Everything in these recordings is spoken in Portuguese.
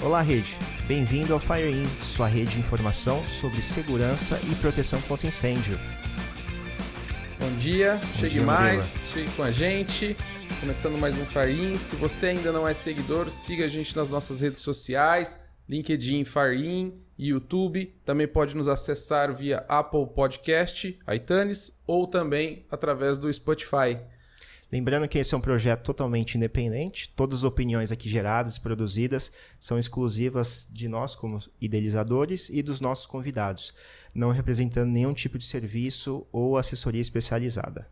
Olá, rede. Bem-vindo ao FireIn, sua rede de informação sobre segurança e proteção contra incêndio. Bom dia, chegue mais, chegue com a gente. Começando mais um FireIn. Se você ainda não é seguidor, siga a gente nas nossas redes sociais, LinkedIn, FireIn, YouTube. Também pode nos acessar via Apple Podcast, iTunes ou também através do Spotify. Lembrando que esse é um projeto totalmente independente, todas as opiniões aqui geradas e produzidas são exclusivas de nós como idealizadores e dos nossos convidados, não representando nenhum tipo de serviço ou assessoria especializada.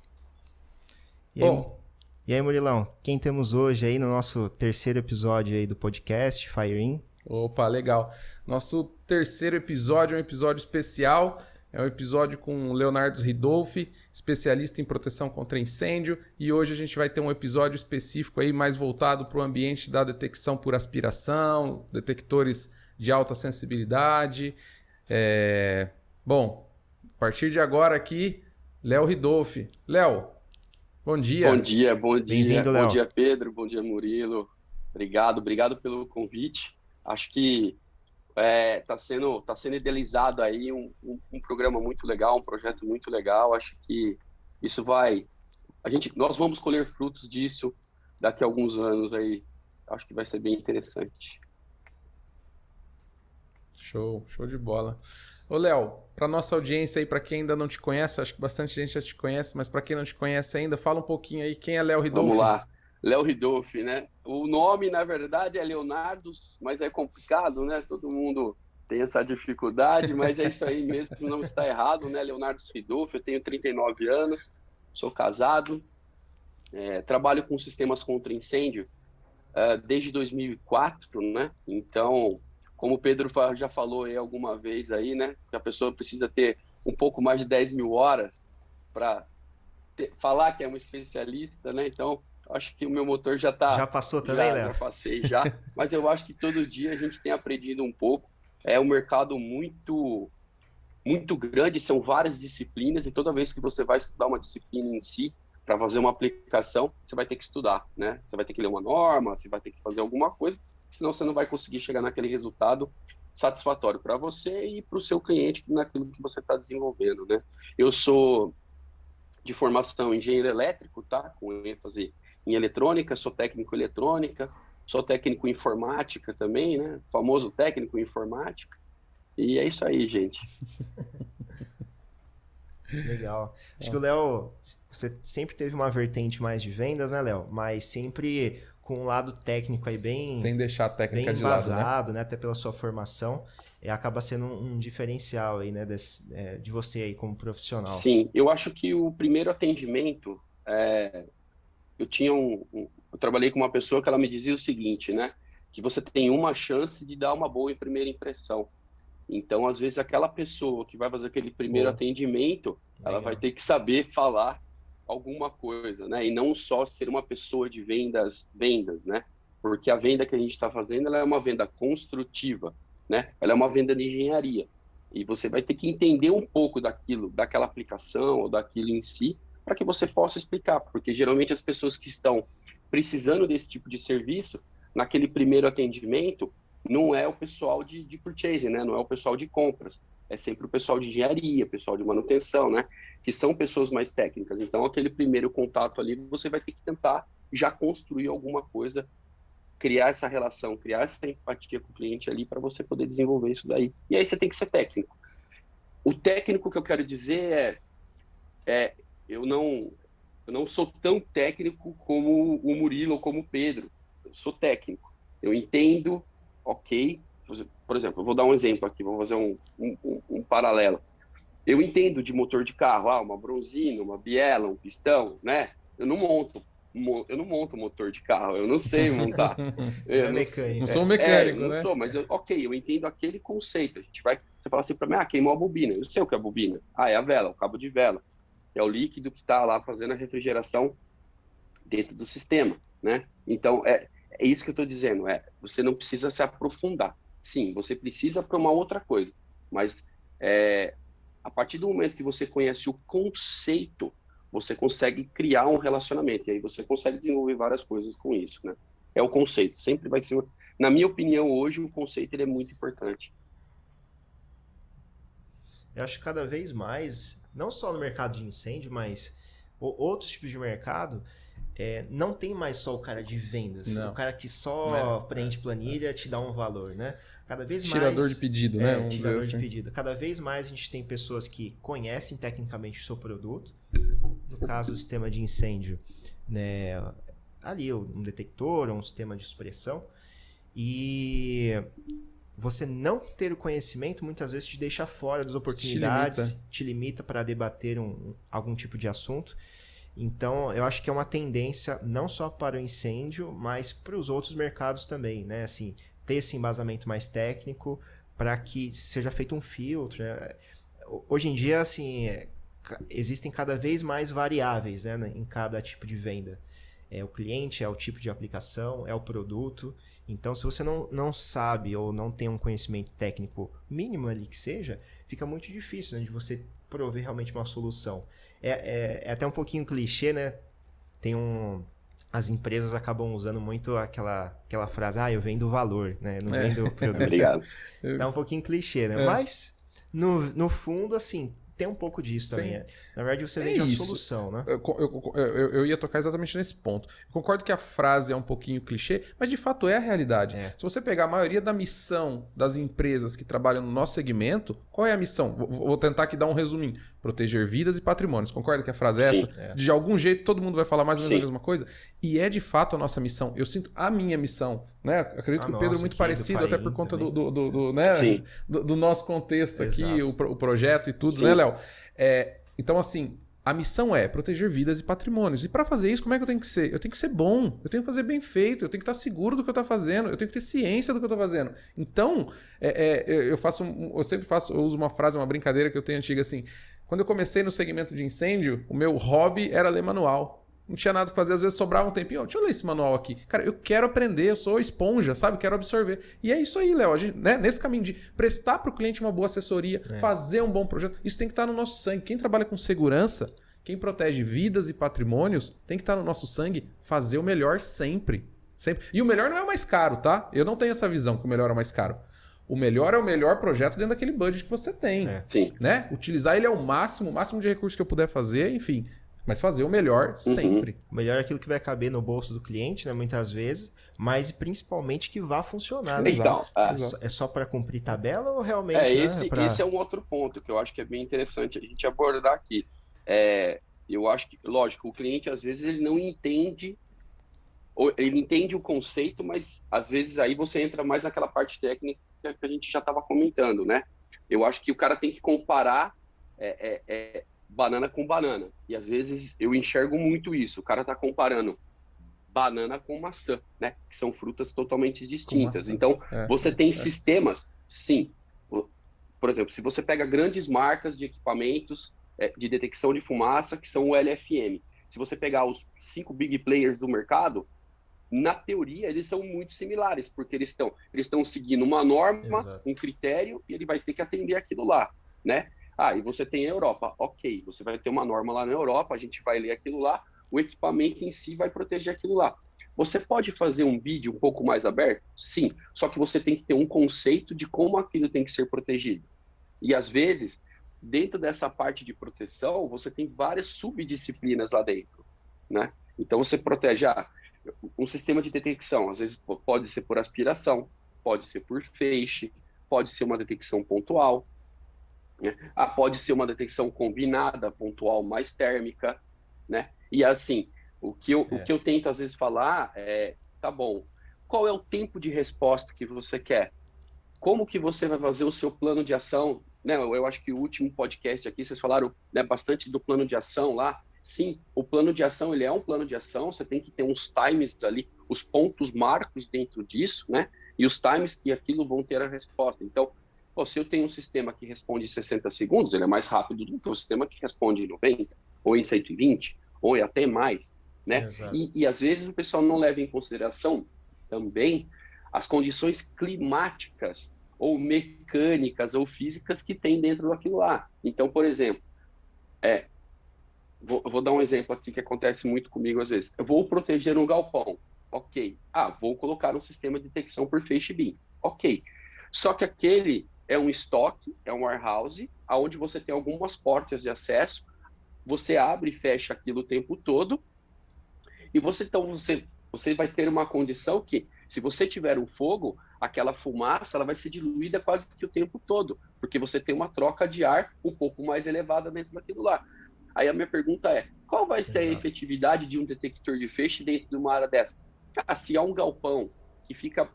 E aí, Murilão, quem temos hoje aí no nosso terceiro episódio aí do podcast, FireIn? Opa, legal. Nosso terceiro episódio é um episódio especial. É um episódio com o Leonardo Ridolfi, especialista em proteção contra incêndio, e hoje a gente vai ter um episódio específico aí mais voltado para o ambiente da detecção por aspiração, detectores de alta sensibilidade. Bom, a partir de agora aqui, Léo Ridolfi. Léo, bom dia. Bom dia. Bem-vindo, Léo. Bom dia, Pedro. Bom dia, Murilo. Obrigado pelo convite. Acho que tá sendo idealizado aí um programa muito legal, um projeto muito legal. Acho que isso nós vamos colher frutos disso daqui a alguns anos aí. Acho que vai ser bem interessante. Show de bola. Ô, Léo, para nossa audiência aí, para quem ainda não te conhece, acho que bastante gente já te conhece, mas para quem não te conhece ainda, fala um pouquinho aí, quem é Léo Ridolfi? Vamos lá. Léo Ridolfi, né? O nome, na verdade, é Leonardo, mas é complicado, né? Todo mundo tem essa dificuldade, mas é isso aí mesmo, não está errado, né? Leonardo Ridolfi, eu tenho 39 anos, sou casado, trabalho com sistemas contra incêndio desde 2004, né? Então, como o Pedro já falou aí alguma vez aí, né? Que a pessoa precisa ter um pouco mais de 10 mil horas para falar que é um especialista, né? Então, acho que o meu motor já está... Já passou também, Léo? Já passei, já. Mas eu acho que todo dia a gente tem aprendido um pouco. É um mercado muito, muito grande, são várias disciplinas, e toda vez que você vai estudar uma disciplina em si, para fazer uma aplicação, você vai ter que estudar, né? Você vai ter que ler uma norma, você vai ter que fazer alguma coisa, senão você não vai conseguir chegar naquele resultado satisfatório para você e para o seu cliente naquilo que você está desenvolvendo, né? Eu sou de formação engenheiro elétrico, tá? Com ênfase em eletrônica, sou técnico em eletrônica, sou técnico em informática também, né? Famoso técnico em informática. E é isso aí, gente. Legal. Acho que o Léo, você sempre teve uma vertente mais de vendas, né, Léo? Mas sempre com um lado técnico aí bem... Sem deixar a técnica bem de lado, embasado, né? Até pela sua formação. Acaba sendo um diferencial aí, né? De você aí como profissional. Sim, eu acho que o primeiro atendimento... Eu trabalhei com uma pessoa que ela me dizia o seguinte, né? Que você tem uma chance de dar uma boa primeira impressão. Então, às vezes, aquela pessoa que vai fazer aquele primeiro atendimento, ela vai ter que saber falar alguma coisa, né? E não só ser uma pessoa de vendas, né? Porque a venda que a gente está fazendo, ela é uma venda construtiva, né? Ela é uma venda de engenharia. E você vai ter que entender um pouco daquela aplicação ou daquilo em si, para que você possa explicar, porque geralmente as pessoas que estão precisando desse tipo de serviço, naquele primeiro atendimento, não é o pessoal de purchasing, né? Não é o pessoal de compras, é sempre o pessoal de engenharia, pessoal de manutenção, né? Que são pessoas mais técnicas. Então, aquele primeiro contato ali, você vai ter que tentar já construir alguma coisa, criar essa relação, criar essa empatia com o cliente ali para você poder desenvolver isso daí. E aí você tem que ser técnico. O técnico que eu quero dizer eu não sou tão técnico como o Murilo ou como o Pedro. Eu sou técnico. Eu entendo, ok. Por exemplo, eu vou dar um exemplo aqui, vou fazer um paralelo. Eu entendo de motor de carro, uma bronzina, uma biela, um pistão, né? Eu não monto motor de carro, eu não sei montar. Não sou um mecânico, não né? sou, mas eu entendo aquele conceito. Você fala assim para mim, queimou a bobina. Eu sei o que é a bobina. É a vela, o cabo de vela. É o líquido que está lá fazendo a refrigeração dentro do sistema, né? Então, é isso que eu estou dizendo, você não precisa se aprofundar. Sim, você precisa para uma outra coisa, mas a partir do momento que você conhece o conceito, você consegue criar um relacionamento, e aí você consegue desenvolver várias coisas com isso, né? É o conceito, sempre vai ser na minha opinião, hoje o conceito ele é muito importante. Eu acho que cada vez mais, não só no mercado de incêndio, mas outros tipos de mercado, não tem mais só o cara de vendas, o cara que só preenche planilha, te dá um valor, né? Cada vez mais... Tirador de pedido, né? Tirador de pedido. Cada vez mais a gente tem pessoas que conhecem tecnicamente o seu produto. No caso do sistema de incêndio, né? Ali um detector, um sistema de supressão. E você não ter o conhecimento muitas vezes te deixa fora das oportunidades, te limita para debater algum tipo de assunto. Então, eu acho que é uma tendência não só para o incêndio, mas para os outros mercados também, né? Assim, ter esse embasamento mais técnico para que seja feito um filtro, né? Hoje em dia, assim, existem cada vez mais variáveis, né, em cada tipo de venda. É o cliente, é o tipo de aplicação, é o produto. Então, se você não sabe ou não tem um conhecimento técnico mínimo ali que seja, fica muito difícil, né, de você prover realmente uma solução. É até um pouquinho clichê, né? As empresas acabam usando muito aquela frase, eu vendo valor, né? Não vendo produto. Obrigado. É um pouquinho clichê, né? Mas, no fundo, assim, tem um pouco disso também. Na verdade, você vende a solução, né? Eu ia tocar exatamente nesse ponto. Eu concordo que a frase é um pouquinho clichê, mas de fato é a realidade. Se você pegar a maioria da missão das empresas que trabalham no nosso segmento, qual é a missão? Vou tentar aqui dar um resuminho. Proteger vidas e patrimônios. Concorda que a frase é essa? De algum jeito, todo mundo vai falar mais ou menos a mesma coisa? E é de fato a nossa missão. Eu sinto a minha missão, né? Acredito que o Pedro é muito parecido, até por conta do nosso contexto aqui, o projeto e tudo, né, Léo? Então, assim, a missão é proteger vidas e patrimônios. E para fazer isso, como é que eu tenho que ser? Eu tenho que ser bom, eu tenho que fazer bem feito, eu tenho que estar seguro do que eu estou fazendo, eu tenho que ter ciência do que eu estou fazendo. Então, eu uso uma frase, uma brincadeira que eu tenho antiga assim. Quando eu comecei no segmento de incêndio, o meu hobby era ler manual. Não tinha nada pra fazer, às vezes sobrava um tempinho. Deixa eu ler esse manual aqui. Cara, eu quero aprender, eu sou esponja, sabe? Quero absorver. E é isso aí, Léo. A gente, né? Nesse caminho de prestar pro cliente uma boa assessoria, fazer um bom projeto, isso tem que estar no nosso sangue. Quem trabalha com segurança, quem protege vidas e patrimônios, tem que estar no nosso sangue fazer o melhor sempre. Sempre. E o melhor não é o mais caro, tá? Eu não tenho essa visão que o melhor é o mais caro. O melhor é o melhor projeto dentro daquele budget que você tem. Sim. Né? Utilizar ele ao máximo, o máximo de recursos que eu puder fazer, enfim. Mas fazer o melhor sempre. O melhor é aquilo que vai caber no bolso do cliente, né? Muitas vezes, mas principalmente que vá funcionar. Né? Então, é só para cumprir tabela ou realmente... Esse é um outro ponto que eu acho que é bem interessante a gente abordar aqui. Eu acho que, lógico, o cliente às vezes ele não entende, ou ele entende o conceito, mas às vezes aí você entra mais naquela parte técnica que a gente já estava comentando, né? Eu acho que o cara tem que comparar banana com banana. E às vezes eu enxergo muito isso. O cara está comparando banana com maçã, né? Que são frutas totalmente distintas. Então, você tem sistemas, sim. Por exemplo, se você pega grandes marcas de equipamentos de detecção de fumaça, que são o LFM. Se você pegar os 5 big players do mercado, na teoria, eles são muito similares, porque eles estão seguindo uma norma, um critério, e ele vai ter que atender aquilo lá, né? E você tem a Europa. Ok, você vai ter uma norma lá na Europa, a gente vai ler aquilo lá, o equipamento em si vai proteger aquilo lá. Você pode fazer um vídeo um pouco mais aberto? Sim, só que você tem que ter um conceito de como aquilo tem que ser protegido. E, às vezes, dentro dessa parte de proteção, você tem várias subdisciplinas lá dentro, né? Então, você protege um sistema de detecção, às vezes pode ser por aspiração, pode ser por feixe, pode ser uma detecção pontual, né? Pode ser uma detecção combinada, pontual mais térmica, né? E assim, o que eu tento às vezes falar tá bom, qual é o tempo de resposta que você quer? Como que você vai fazer o seu plano de ação? Né? Eu acho que o último podcast aqui, vocês falaram, né, bastante do plano de ação lá. Sim, o plano de ação, ele é um plano de ação, você tem que ter uns times ali, os pontos marcos dentro disso, né? E os times que aquilo vão ter a resposta. Então, se eu tenho um sistema que responde em 60 segundos, ele é mais rápido do que o sistema que responde em 90, ou em 120, ou até mais, né? E às vezes o pessoal não leva em consideração também as condições climáticas, ou mecânicas, ou físicas que tem dentro daquilo lá. Então, por exemplo, vou dar um exemplo aqui que acontece muito comigo às vezes. Eu vou proteger um galpão. Ok. Ah, vou colocar um sistema de detecção por feixe BIM. Ok. Só que aquele é um estoque, é um warehouse, onde você tem algumas portas de acesso, você abre e fecha aquilo o tempo todo, e você vai ter uma condição que, se você tiver um fogo, aquela fumaça ela vai ser diluída quase que o tempo todo, porque você tem uma troca de ar um pouco mais elevada dentro daquilo lá. Aí a minha pergunta é, qual vai ser a efetividade de um detector de feixe dentro de uma área dessa? Ah, se há um galpão que fica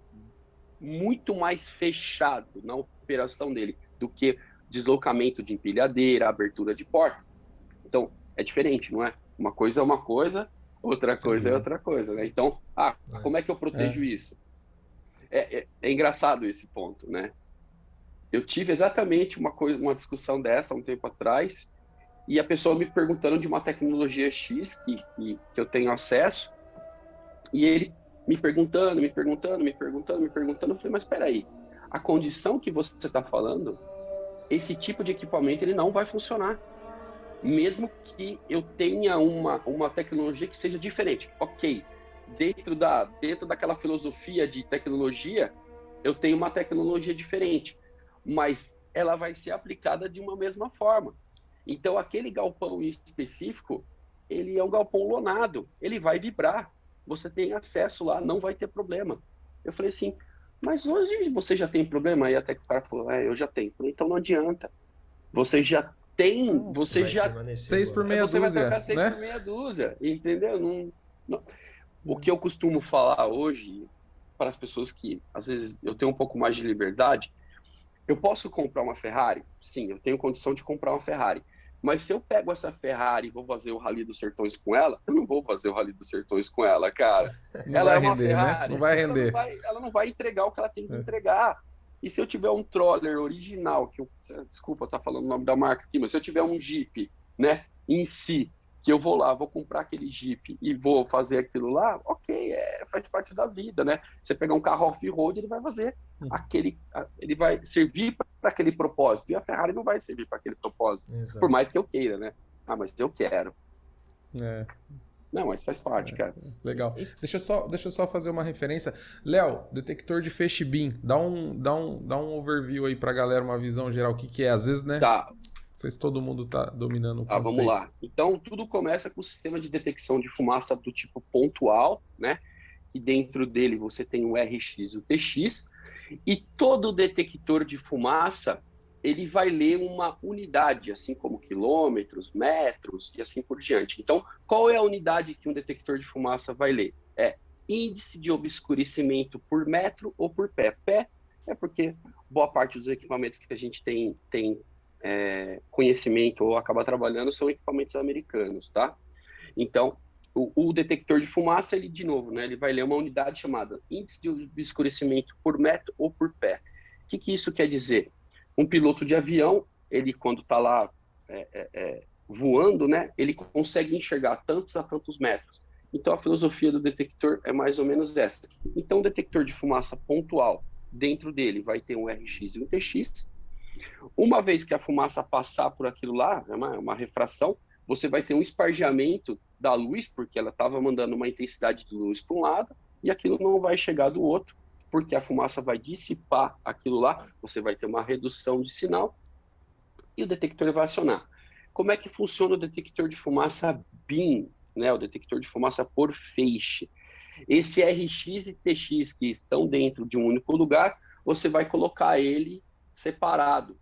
muito mais fechado na operação dele do que deslocamento de empilhadeira, abertura de porta, então é diferente, não é? Uma coisa é uma coisa, outra coisa é outra coisa, né? Então, como é que eu protejo isso? É engraçado esse ponto, né? Eu tive exatamente uma discussão dessa há um tempo atrás, e a pessoa me perguntando de uma tecnologia X que eu tenho acesso, e ele me perguntando, eu falei, mas espera aí, a condição que você está falando, esse tipo de equipamento ele não vai funcionar, mesmo que eu tenha uma tecnologia que seja diferente. Ok, dentro daquela filosofia de tecnologia, eu tenho uma tecnologia diferente, mas ela vai ser aplicada de uma mesma forma. Então, aquele galpão em específico, ele é um galpão lonado, ele vai vibrar, você tem acesso lá, não vai ter problema. Eu falei assim, mas hoje você já tem problema? Aí até que o cara falou, eu já tenho. Eu falei, então não adianta, você já tem, você já... 6 por meia você vai dúzia, trocar 6 né? por meia dúzia, entendeu? O que eu costumo falar hoje para as pessoas que, às vezes, eu tenho um pouco mais de liberdade, eu posso comprar uma Ferrari? Sim, eu tenho condição de comprar uma Ferrari. Mas se eu pego essa Ferrari e vou fazer o Rally dos Sertões com ela, eu não vou fazer o Rally dos Sertões com ela, cara. Não Ela vai é uma render, né? Ferrari, Não vai render. ela não vai entregar o que ela tem que entregar. E se eu tiver um Troller original, desculpa estar falando o nome da marca aqui, mas se eu tiver um Jeep, né, em si, que eu vou lá, vou comprar aquele Jeep e vou fazer aquilo lá, ok, faz parte da vida, né? Você pegar um carro off-road, ele vai fazer ele vai servir para aquele propósito, e a Ferrari não vai servir para aquele propósito, por mais que eu queira, né? Mas eu quero. Não, mas faz parte, cara. Legal. Deixa eu só fazer uma referência. Léo, detector de feixe BIM. Dá um overview aí pra galera, uma visão geral, o que é. Às vezes, né? Tá. Não sei se todo mundo tá dominando o conceito. Vamos lá. Então, tudo começa com o sistema de detecção de fumaça do tipo pontual, né? Que dentro dele você tem o RX e o TX, e todo detector de fumaça, ele vai ler uma unidade, assim como quilômetros, metros e assim por diante. Então, qual é a unidade que um detector de fumaça vai ler? É índice de obscurecimento por metro ou por pé. Pé é porque boa parte dos equipamentos que a gente tem conhecimento ou acaba trabalhando são equipamentos americanos, tá? Então, o detector de fumaça, ele, de novo, né, ele vai ler uma unidade chamada índice de obscurecimento por metro ou por pé. O que isso quer dizer? Um piloto de avião, ele quando está lá voando, né, ele consegue enxergar tantos a tantos metros. Então, a filosofia do detector é mais ou menos essa. Então, o detector de fumaça pontual, dentro dele vai ter um RX e um TX. Uma vez que a fumaça passar por aquilo lá, é uma refração, você vai ter um espargiamento da luz, porque ela estava mandando uma intensidade de luz para um lado, e aquilo não vai chegar do outro, porque a fumaça vai dissipar aquilo lá, você vai ter uma redução de sinal, e o detector vai acionar. Como é que funciona o detector de fumaça BIM, né? O detector de fumaça por feixe? Esse RX e TX que estão dentro de um único lugar, você vai colocar ele separado,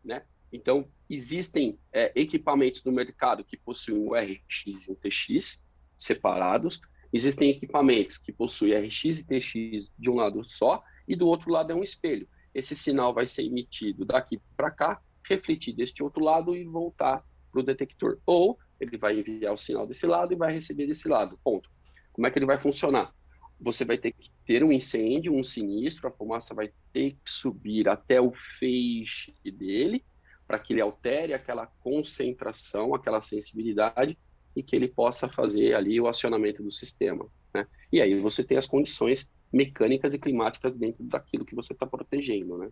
né? Então, existem equipamentos no mercado que possuem um RX e um TX separados. Existem equipamentos que possuem RX e TX de um lado só e do outro lado é um espelho. Esse sinal vai ser emitido daqui para cá, refletir deste outro lado e voltar para o detector. Ou ele vai enviar o sinal desse lado e vai receber desse lado. Ponto. Como é que ele vai funcionar? Você vai ter que ter um incêndio, um sinistro, a fumaça vai ter que subir até o feixe dele, para que ele altere aquela concentração, aquela sensibilidade, e que ele possa fazer ali o acionamento do sistema, né? E aí você tem as condições mecânicas e climáticas dentro daquilo que você está protegendo, né?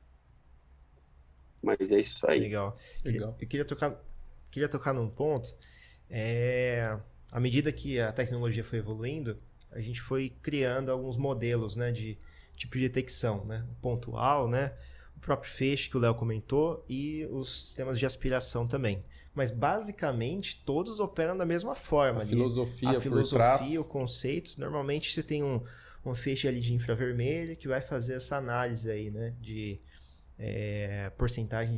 Mas é isso aí. Legal. Eu queria tocar num ponto. À medida que a tecnologia foi evoluindo, a gente foi criando alguns modelos, né, de tipo de detecção, né? O pontual, né? O próprio feixe que o Léo comentou e os sistemas de aspiração também. Mas basicamente todos operam da mesma forma. A filosofia por trás. O conceito. Normalmente você tem um feixe ali de infravermelho que vai fazer essa análise aí, né? De porcentagem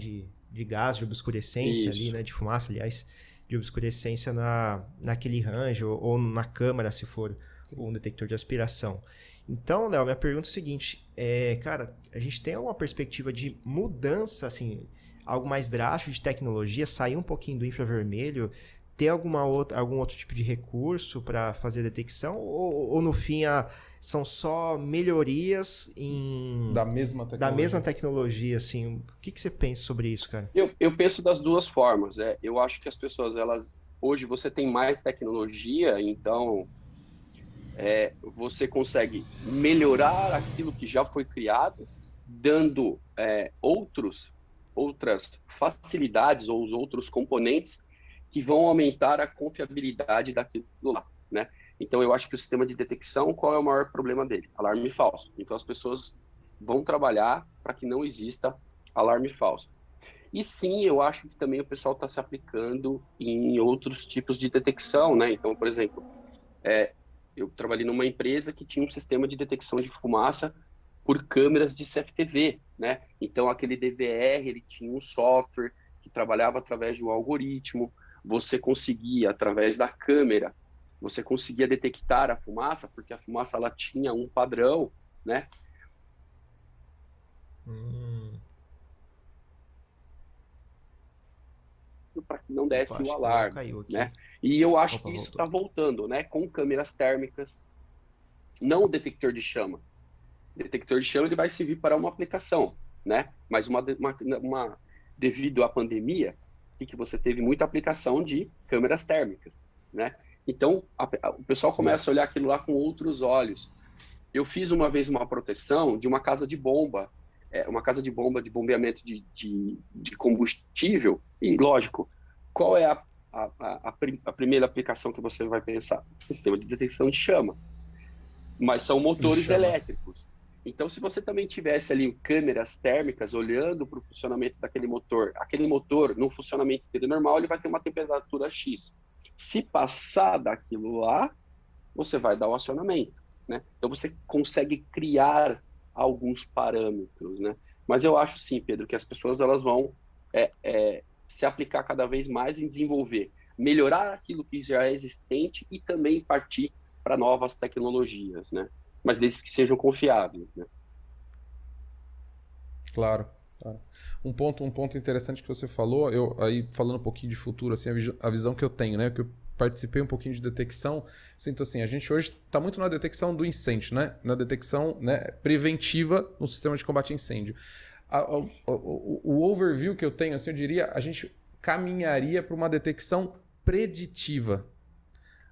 de gás, de obscurecência ali, né? De fumaça, aliás, de obscurecência naquele range ou na câmara, se for um detector de aspiração. Então, Léo, minha pergunta é o seguinte, cara, a gente tem alguma perspectiva de mudança, assim, algo mais drástico de tecnologia, sair um pouquinho do infravermelho, ter algum outro tipo de recurso para fazer a detecção, ou no fim são só melhorias da mesma tecnologia, assim, o que você pensa sobre isso, cara? Eu penso das duas formas, eu acho que as pessoas, hoje você tem mais tecnologia, então você consegue melhorar aquilo que já foi criado, dando outras facilidades ou os outros componentes que vão aumentar a confiabilidade daquilo lá, né? Então, eu acho que o sistema de detecção, qual é o maior problema dele? Alarme falso. Então, as pessoas vão trabalhar para que não exista alarme falso. E sim, eu acho que também o pessoal está se aplicando em outros tipos de detecção, né? Então, por exemplo, eu trabalhei numa empresa que tinha um sistema de detecção de fumaça por câmeras de CFTV, né? Então, aquele DVR, ele tinha um software que trabalhava através de um algoritmo, você conseguia, através da câmera, você conseguia detectar a fumaça, porque a fumaça ela tinha um padrão, né? Para que não desse o alarme, né? E eu acho que isso está voltando, né? Com câmeras térmicas, não o detector de chama. O detector de chama ele vai servir para uma aplicação, né? Mas devido à pandemia, que você teve muita aplicação de câmeras térmicas, né? Então, o pessoal começa a olhar aquilo lá com outros olhos. Eu fiz uma vez uma proteção de uma casa de bomba, uma casa de bomba de bombeamento de combustível, e, lógico, qual é a primeira aplicação que você vai pensar? Sistema de detecção de chama. Mas são motores elétricos. Então, se você também tivesse ali câmeras térmicas olhando para o funcionamento daquele motor, aquele motor, no funcionamento dele normal, ele vai ter uma temperatura X. Se passar daquilo lá, você vai dar o acionamento, né? Então, você consegue criar alguns parâmetros, né? Mas eu acho, sim, Pedro, que as pessoas elas vão se aplicar cada vez mais em desenvolver, melhorar aquilo que já é existente e também partir para novas tecnologias, né? Mas desde que sejam confiáveis, né? Claro. Um ponto interessante que você falou, eu aí falando um pouquinho de futuro, assim, a visão que eu tenho, né? Que eu participei um pouquinho de detecção, sinto assim, a gente hoje está muito na detecção do incêndio, né? Na detecção, né, preventiva no sistema de combate a incêndio. O overview que eu tenho, assim, eu diria, a gente caminharia para uma detecção preditiva.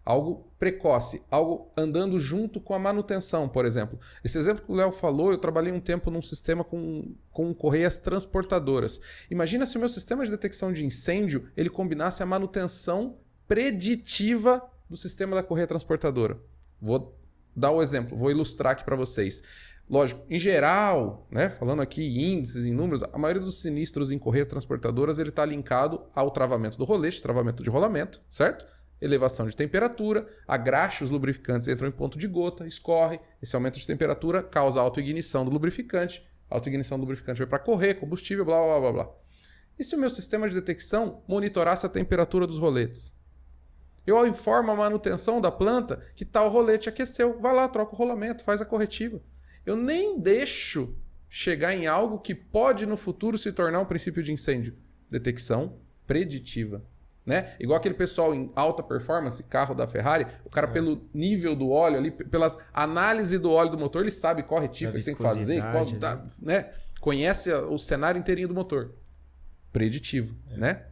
Algo precoce, algo andando junto com a manutenção, por exemplo. Esse exemplo que o Léo falou, eu trabalhei um tempo num sistema com correias transportadoras. Imagina se o meu sistema de detecção de incêndio ele combinasse a manutenção preditiva do sistema da correia transportadora. Vou dar o exemplo, vou ilustrar aqui para vocês. Lógico, em geral, né, falando aqui em índices, em números, a maioria dos sinistros em correias transportadoras ele está linkado ao travamento do rolete, travamento de rolamento, certo? Elevação de temperatura, a graxa, os lubrificantes entram em ponto de gota, escorre, esse aumento de temperatura causa autoignição do lubrificante, a autoignição do lubrificante vai para correr, combustível, blá, blá, blá, blá. E se o meu sistema de detecção monitorasse a temperatura dos roletes? Eu informo a manutenção da planta que tal rolete aqueceu, vai lá, troca o rolamento, faz a corretiva. Eu nem deixo chegar em algo que pode no futuro se tornar um princípio de incêndio. Detecção preditiva. Né? Igual aquele pessoal em alta performance, carro da Ferrari, o cara pelo nível do óleo ali, pelas análises do óleo do motor, ele sabe qual retífica que tem que fazer, né? Conhece o cenário inteirinho do motor. Preditivo, né?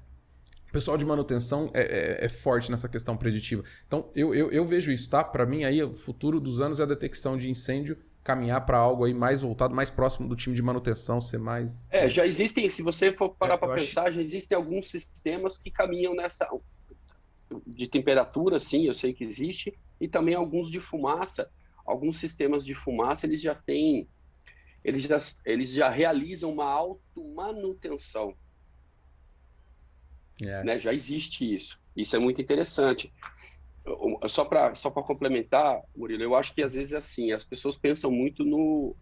O pessoal de manutenção é forte nessa questão preditiva. Então, eu vejo isso, tá? Para mim, aí, o futuro dos anos é a detecção de incêndio caminhar para algo aí mais voltado, mais próximo do time de manutenção, ser mais... já existem, se você for parar para pensar, já existem alguns sistemas que caminham nessa... De temperatura, sim, eu sei que existe, E também alguns de fumaça, alguns sistemas de fumaça, eles já realizam uma automanutenção, né? Já existe isso. Isso é muito interessante. Só para complementar, Murilo, eu acho que às vezes é assim, as pessoas pensam muito no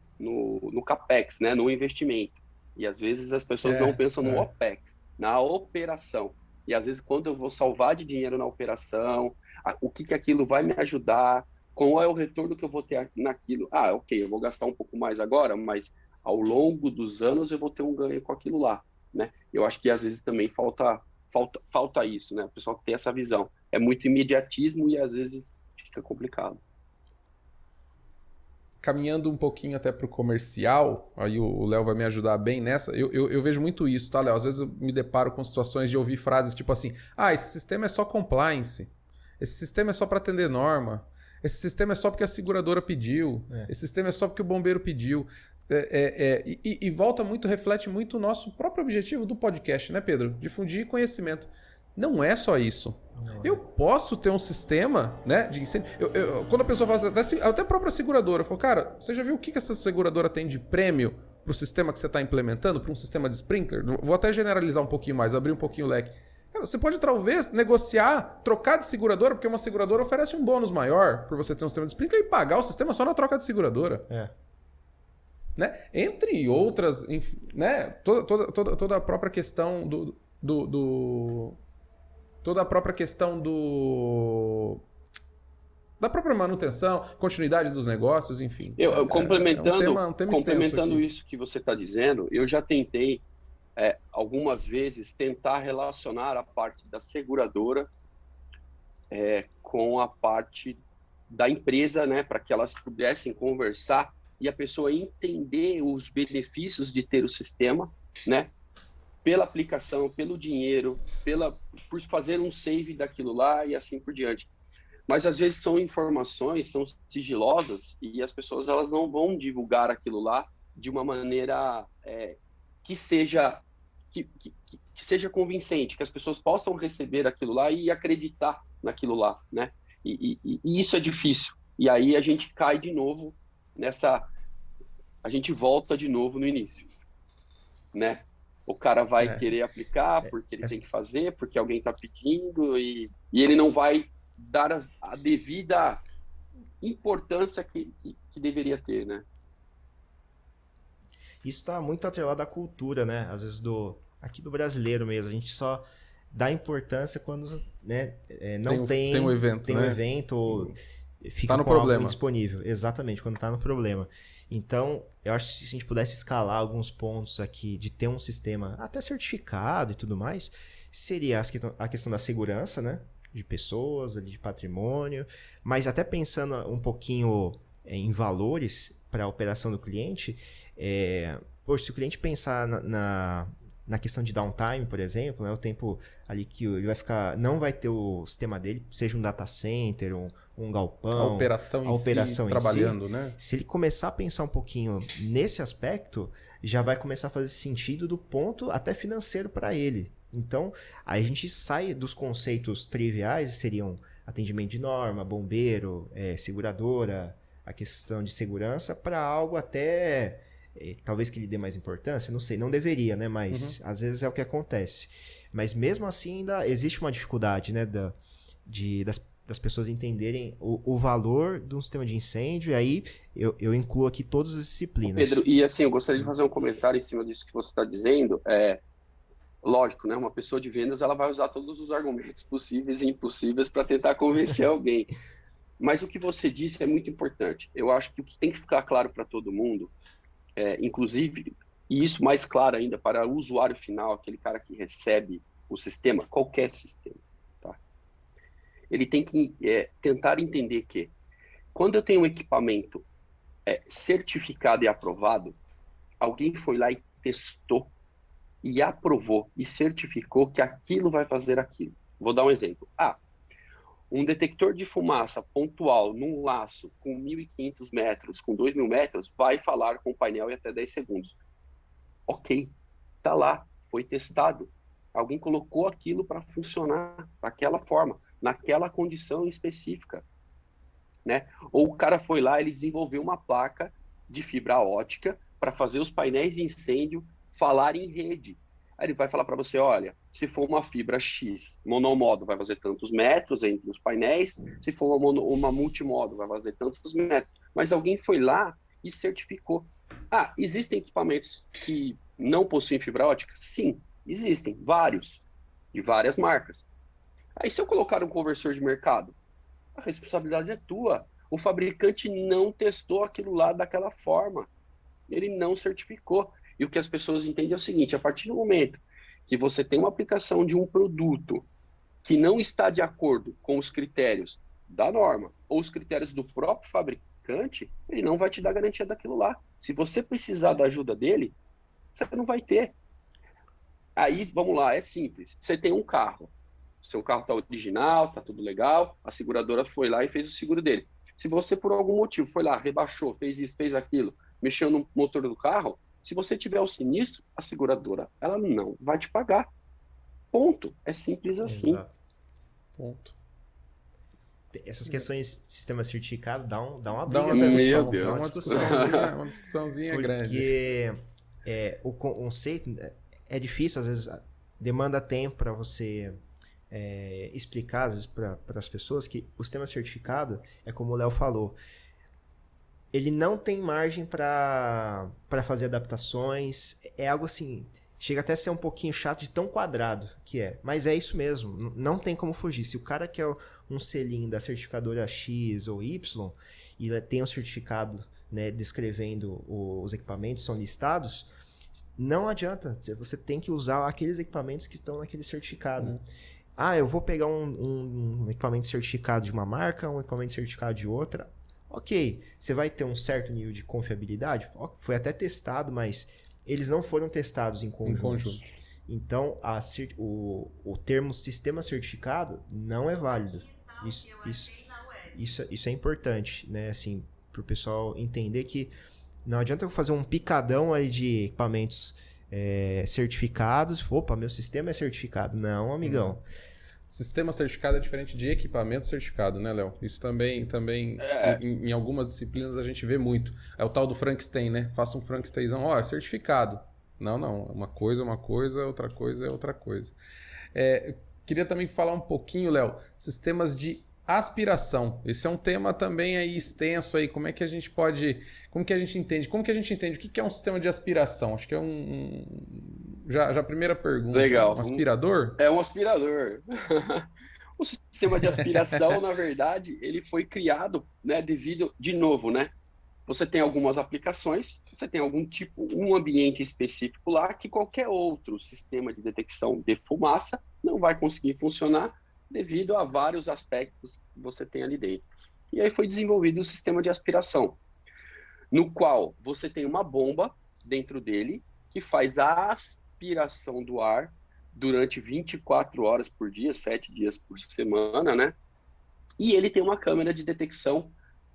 CAPEX, né? No investimento. E às vezes as pessoas não pensam no OPEX, na operação. E às vezes quando eu vou salvar de dinheiro na operação, o que aquilo vai me ajudar, qual é o retorno que eu vou ter naquilo? Ah, ok, eu vou gastar um pouco mais agora, mas ao longo dos anos eu vou ter um ganho com aquilo lá, né? Eu acho que às vezes também falta isso, né? O pessoal que tem essa visão. É muito imediatismo e às vezes fica complicado. Caminhando um pouquinho até para o comercial, aí o Léo vai me ajudar bem nessa, eu vejo muito isso, tá, Léo? Às vezes eu me deparo com situações de ouvir frases tipo assim, esse sistema é só compliance, esse sistema é só para atender norma, esse sistema é só porque a seguradora pediu, esse sistema é só porque o bombeiro pediu. E volta muito, reflete muito o nosso próprio objetivo do podcast, né, Pedro? Difundir conhecimento. Não é só isso. Eu posso ter um sistema, né, de incêndio. Quando a pessoa fala até a própria seguradora, eu falo, cara, você já viu o que essa seguradora tem de prêmio para o sistema que você está implementando, para um sistema de sprinkler? Vou até generalizar um pouquinho mais, abrir um pouquinho o leque. Cara, você pode talvez negociar, trocar de seguradora, porque uma seguradora oferece um bônus maior por você ter um sistema de sprinkler e pagar o sistema só na troca de seguradora. Né? Entre outras, né? Toda a própria questão toda a própria questão da própria manutenção, continuidade dos negócios, enfim. Complementando isso que você está dizendo, eu já tentei algumas vezes tentar relacionar a parte da seguradora com a parte da empresa, né, para que elas pudessem conversar e a pessoa entender os benefícios de ter o sistema, né? Pela aplicação, pelo dinheiro, por fazer um save daquilo lá e assim por diante. Mas às vezes são informações, são sigilosas e as pessoas elas não vão divulgar aquilo lá de uma maneira que seja convincente, que as pessoas possam receber aquilo lá e acreditar naquilo lá, né? E isso é difícil. E aí a gente cai de novo a gente volta de novo no início, né? O cara vai querer aplicar porque ele tem que fazer, porque alguém está pedindo e ele não vai dar a devida importância que deveria ter, né? Isso está muito atrelado à cultura, né? Às vezes aqui do brasileiro mesmo, a gente só dá importância quando, né, não tem um evento, tem né? um evento ou fica tá no com problema. algo indisponível. Exatamente, quando está no problema. Então, eu acho que se a gente pudesse escalar alguns pontos aqui de ter um sistema até certificado e tudo mais, seria a questão da segurança, né? De pessoas, de patrimônio, mas até pensando um pouquinho em valores para a operação do cliente, se o cliente pensar na questão de downtime, por exemplo, né, o tempo ali que ele vai ficar, não vai ter o sistema dele, seja um data center, um galpão, a operação em trabalhando, né? Se ele começar a pensar um pouquinho nesse aspecto, já vai começar a fazer sentido do ponto até financeiro para ele. Então, aí a gente sai dos conceitos triviais, seriam atendimento de norma, bombeiro, seguradora, a questão de segurança, para algo até talvez que lhe dê mais importância, não sei, não deveria, né? Mas às vezes é o que acontece. Mas mesmo assim ainda existe uma dificuldade, né? Das pessoas entenderem o valor de um sistema de incêndio, e aí eu incluo aqui todas as disciplinas. Pedro, e assim, eu gostaria de fazer um comentário em cima disso que você está dizendo. Lógico, né? Uma pessoa de vendas, ela vai usar todos os argumentos possíveis e impossíveis para tentar convencer alguém. Mas o que você disse é muito importante. Eu acho que o que tem que ficar claro para todo mundo, inclusive, e isso mais claro ainda para o usuário final, aquele cara que recebe o sistema, qualquer sistema, tá? Ele tem que tentar entender que quando eu tenho um equipamento certificado e aprovado, alguém foi lá e testou e aprovou e certificou que aquilo vai fazer aquilo. Vou dar um exemplo. Um detector de fumaça pontual num laço com 1.500 metros, com 2.000 metros, vai falar com o painel em até 10 segundos. Ok, tá lá, foi testado. Alguém colocou aquilo para funcionar daquela forma, naquela condição específica. né? Ou o cara foi lá, ele desenvolveu uma placa de fibra ótica para fazer os painéis de incêndio falar em rede. Aí ele vai falar para você, olha, se for uma fibra X monomodo, vai fazer tantos metros entre os painéis, se for uma multimodo, vai fazer tantos metros. Mas alguém foi lá e certificou. Ah, existem equipamentos que não possuem fibra ótica? Sim, existem, vários, de várias marcas. Aí se eu colocar um conversor de mercado, a responsabilidade é tua. O fabricante não testou aquilo lá daquela forma. Ele não certificou. E o que as pessoas entendem é o seguinte, a partir do momento que você tem uma aplicação de um produto que não está de acordo com os critérios da norma ou os critérios do próprio fabricante, ele não vai te dar garantia daquilo lá. Se você precisar da ajuda dele, você não vai ter. Aí, vamos lá, é simples. Você tem um carro, seu carro está original, está tudo legal, a seguradora foi lá e fez o seguro dele. Se você, por algum motivo, foi lá, rebaixou, fez isso, fez aquilo, mexeu no motor do carro, se você tiver o sinistro, a seguradora, ela não vai te pagar. Ponto. É simples assim. Exato. Ponto. Essas questões de sistema certificado dá uma Dá briga uma também. discussão, Meu Deus. dá uma discussãozinha grande. Porque o conceito é difícil, às vezes demanda tempo para você explicar, às vezes, para as pessoas que o sistema certificado é como o Léo falou. Ele não tem margem para fazer adaptações. É algo assim, chega até a ser um pouquinho chato de tão quadrado que é. Mas é isso mesmo, não tem como fugir. Se o cara quer um selinho da certificadora X ou Y e tem um certificado, né, descrevendo os equipamentos, são listados, não adianta. Você tem que usar aqueles equipamentos que estão naquele certificado. Ah, eu vou pegar um equipamento certificado de uma marca, um equipamento certificado de outra. Ok, você vai ter um certo nível de confiabilidade. Foi até testado, mas eles não foram testados em conjunto. Então, o termo sistema certificado não é válido. Isso é importante, né? Assim, para o pessoal entender que não adianta eu fazer um picadão aí de equipamentos certificados. Opa, meu sistema é certificado. Não, amigão. Sistema certificado é diferente de equipamento certificado, né, Léo? Isso também em algumas disciplinas a gente vê muito. É o tal do Frankenstein, né? Faça um Frankensteinzão, é certificado. Não. Uma coisa, outra coisa é outra coisa. Queria também falar um pouquinho, Léo, sistemas de aspiração. Esse é um tema também aí extenso aí. Como que a gente entende o que é um sistema de aspiração? Acho que é já a primeira pergunta. Legal. Um aspirador? É um aspirador. O sistema de aspiração, na verdade, ele foi criado, né, devido, de novo, né? Você tem algumas aplicações, você tem um ambiente específico lá que qualquer outro sistema de detecção de fumaça não vai conseguir funcionar devido a vários aspectos que você tem ali dentro. E aí foi desenvolvido o sistema de aspiração, no qual você tem uma bomba dentro dele que faz a aspiração do ar durante 24 horas por dia, 7 dias por semana, né? E ele tem uma câmera de detecção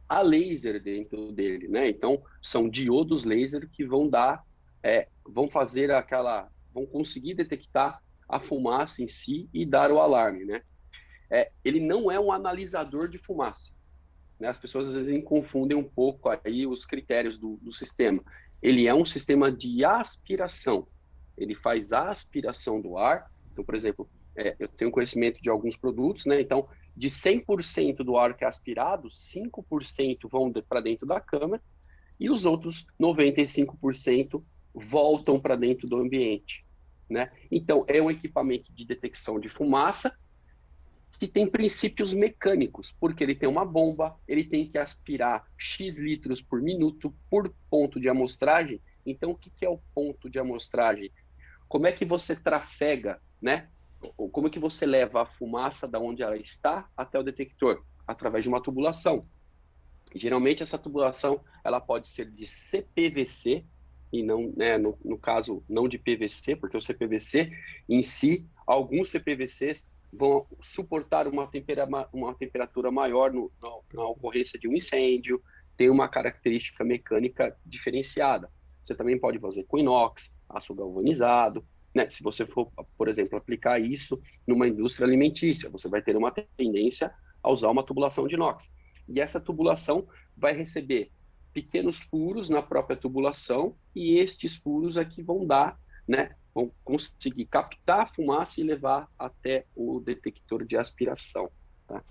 a laser dentro dele, né? Então, são diodos laser que vão vão conseguir detectar a fumaça em si e dar o alarme, né? Ele não é um analisador de fumaça, né? As pessoas às vezes confundem um pouco aí os critérios do sistema. Ele é um sistema de aspiração. Ele faz a aspiração do ar. Então, por exemplo, eu tenho conhecimento de alguns produtos, né? Então, de 100% do ar que é aspirado, 5% vão para dentro da câmara e os outros 95% voltam para dentro do ambiente, né? Então, é um equipamento de detecção de fumaça que tem princípios mecânicos, porque ele tem uma bomba, ele tem que aspirar X litros por minuto por ponto de amostragem. Então, o que é o ponto de amostragem? Como é que você trafega, né? Como é que você leva a fumaça da onde ela está até o detector? Através de uma tubulação. Geralmente, essa tubulação ela pode ser de CPVC, e não, né, no caso, não de PVC, porque o CPVC em si, alguns CPVCs vão suportar uma temperatura maior na ocorrência de um incêndio, tem uma característica mecânica diferenciada. Você também pode fazer com inox, aço galvanizado, né? Se você for, por exemplo, aplicar isso numa indústria alimentícia, você vai ter uma tendência a usar uma tubulação de inox. E essa tubulação vai receber pequenos furos na própria tubulação e estes furos aqui vão dar, né, vão conseguir captar a fumaça e levar até o detector de aspiração. Tá?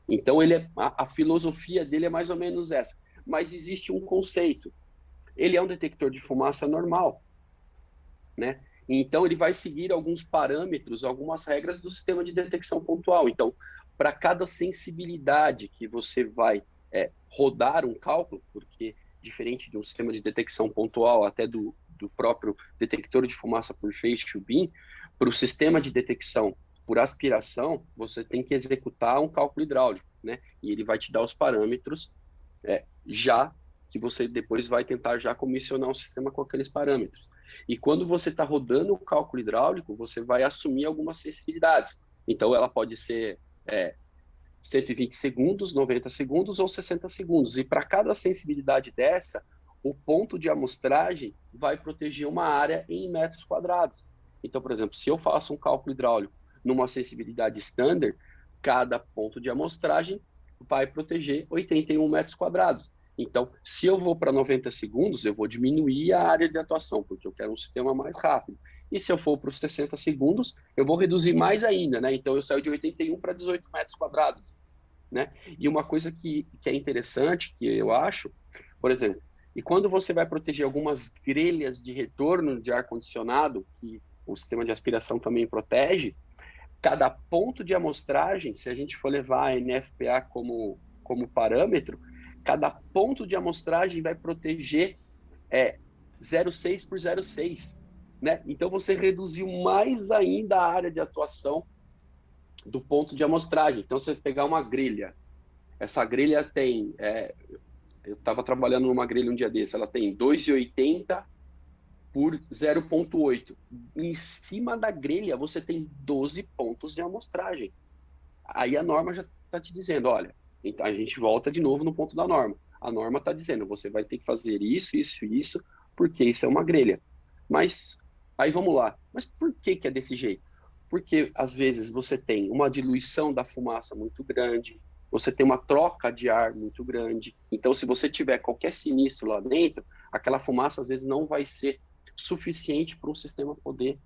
Então, a filosofia dele é mais ou menos essa. Mas existe um conceito. Ele é um detector de fumaça normal, né? Então, ele vai seguir alguns parâmetros, algumas regras do sistema de detecção pontual. Então, para cada sensibilidade que você vai rodar um cálculo, porque diferente de um sistema de detecção pontual, até do próprio detector de fumaça por phase to beam, para o sistema de detecção por aspiração, você tem que executar um cálculo hidráulico, né? E ele vai te dar os parâmetros já que você depois vai tentar já comissionar um sistema com aqueles parâmetros. E quando você está rodando o cálculo hidráulico, você vai assumir algumas sensibilidades. Então, ela pode ser 120 segundos, 90 segundos ou 60 segundos. E para cada sensibilidade dessa, o ponto de amostragem vai proteger uma área em metros quadrados. Então, por exemplo, se eu faço um cálculo hidráulico numa sensibilidade standard, cada ponto de amostragem vai proteger 81 metros quadrados. Então, se eu vou para 90 segundos, eu vou diminuir a área de atuação, porque eu quero um sistema mais rápido. E se eu for para os 60 segundos, eu vou reduzir mais ainda, né? Então, eu saio de 81 para 18 metros quadrados, né? E uma coisa que é interessante, que eu acho, por exemplo, e quando você vai proteger algumas grelhas de retorno de ar-condicionado, que o sistema de aspiração também protege, cada ponto de amostragem, se a gente for levar a NFPA como parâmetro, cada ponto de amostragem vai proteger 0,6 por 0,6, né? Então, você reduziu mais ainda a área de atuação do ponto de amostragem. Então, você pegar uma grelha, essa grelha tem... eu estava trabalhando numa grelha um dia desse, ela tem 2,80 por 0,8. Em cima da grelha, você tem 12 pontos de amostragem. Aí a norma já está te dizendo, olha, então a gente volta de novo no ponto da norma. A norma está dizendo, você vai ter que fazer isso, isso e isso, porque isso é uma grelha. Mas, aí vamos lá. Mas por que é desse jeito? Porque, às vezes, você tem uma diluição da fumaça muito grande, você tem uma troca de ar muito grande. Então, se você tiver qualquer sinistro lá dentro, aquela fumaça, às vezes, não vai ser suficiente para um sistema poder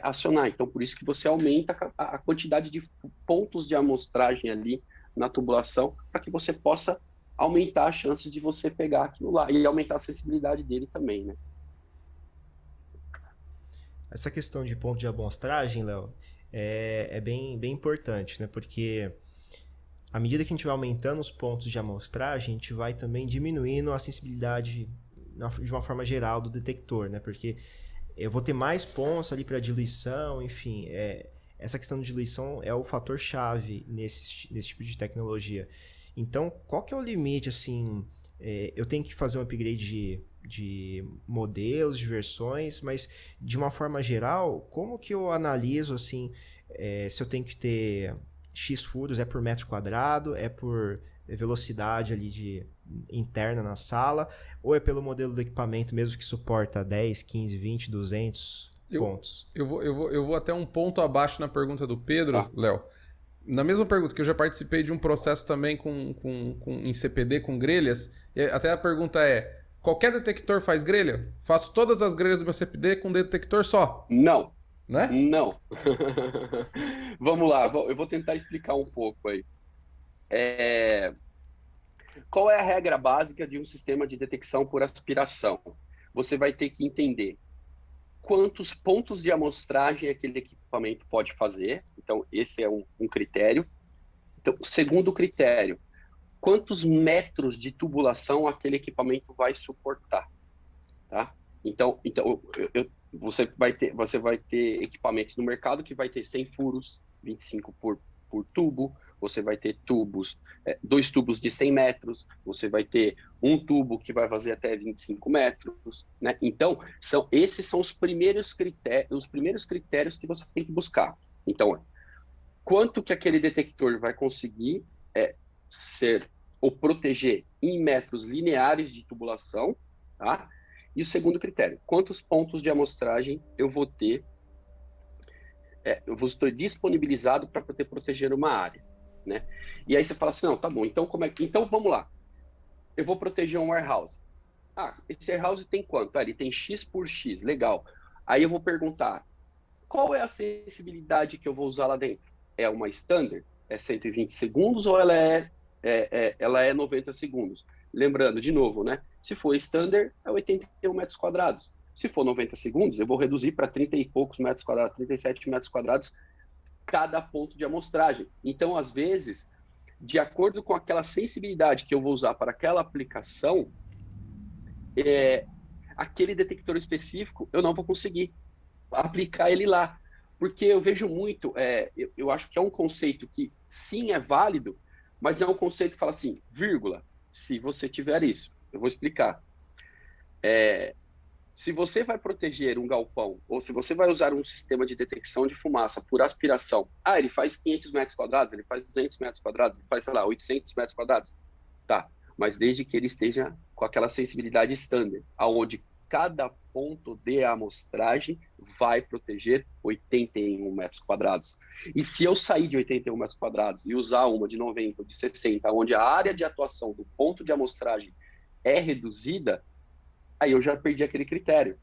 acionar. Então, por isso que você aumenta a quantidade de pontos de amostragem ali na tubulação, para que você possa aumentar as chances de você pegar aquilo lá e aumentar a sensibilidade dele também, né? Essa questão de ponto de amostragem, Léo, é bem importante, né? Porque à medida que a gente vai aumentando os pontos de amostragem, a gente vai também diminuindo a sensibilidade de uma forma geral do detector, né? Porque eu vou ter mais pontos ali para diluição, enfim, essa questão de diluição é o fator chave nesse tipo de tecnologia. Então, qual que é o limite, assim, eu tenho que fazer um upgrade de modelos, de versões, mas de uma forma geral, como que eu analiso, assim, se eu tenho que ter X furos, é por metro quadrado, é por velocidade ali interna na sala, ou é pelo modelo do equipamento mesmo que suporta 10, 15, 20, 200 pontos? Eu vou até um ponto abaixo na pergunta do Pedro, Léo. Na mesma pergunta, que eu já participei de um processo também em CPD com grelhas, e até a pergunta é, qualquer detector faz grelha? Faço todas as grelhas do meu CPD com detector só? Não. Né? Não. Vamos lá, eu vou tentar explicar um pouco aí. Qual é a regra básica de um sistema de detecção por aspiração? Você vai ter que entender quantos pontos de amostragem aquele equipamento pode fazer. Então, esse é um critério. Então, segundo critério, quantos metros de tubulação aquele equipamento vai suportar, tá? Então você vai ter equipamentos no mercado que vai ter 100 furos, 25 por tubo. Você vai ter tubos, 2 tubos de 100 metros, você vai ter um tubo que vai fazer até 25 metros, né? Então, esses são os primeiros critérios que você tem que buscar. Então, quanto que aquele detector vai conseguir ser ou proteger em metros lineares de tubulação, tá? E o segundo critério, quantos pontos de amostragem eu vou ter, eu vou estar disponibilizado para poder proteger uma área. né? E aí você fala assim, não, tá bom, então então vamos lá. Eu vou proteger um warehouse. Esse warehouse tem quanto? Ele tem X por X, legal. Aí eu vou perguntar, qual é a sensibilidade que eu vou usar lá dentro? É uma standard? É 120 segundos ou ela é 90 segundos? Lembrando, de novo, né? Se for standard, é 81 metros quadrados. Se for 90 segundos, eu vou reduzir para 30 e poucos metros quadrados, 37 metros quadrados cada ponto de amostragem. Então, às vezes, de acordo com aquela sensibilidade que eu vou usar para aquela aplicação, aquele detector específico, eu não vou conseguir aplicar ele lá. Porque eu vejo muito, eu acho que é um conceito que sim é válido, mas é um conceito que fala assim, vírgula, se você tiver isso. Eu vou explicar. Se você vai proteger um galpão, ou se você vai usar um sistema de detecção de fumaça por aspiração, ele faz 500 metros quadrados, ele faz 200 metros quadrados, ele faz, sei lá, 800 metros quadrados. Tá, mas desde que ele esteja com aquela sensibilidade standard, aonde cada ponto de amostragem vai proteger 81 metros quadrados. E se eu sair de 81 metros quadrados e usar uma de 90 ou de 60, onde a área de atuação do ponto de amostragem é reduzida, aí eu já perdi aquele critério.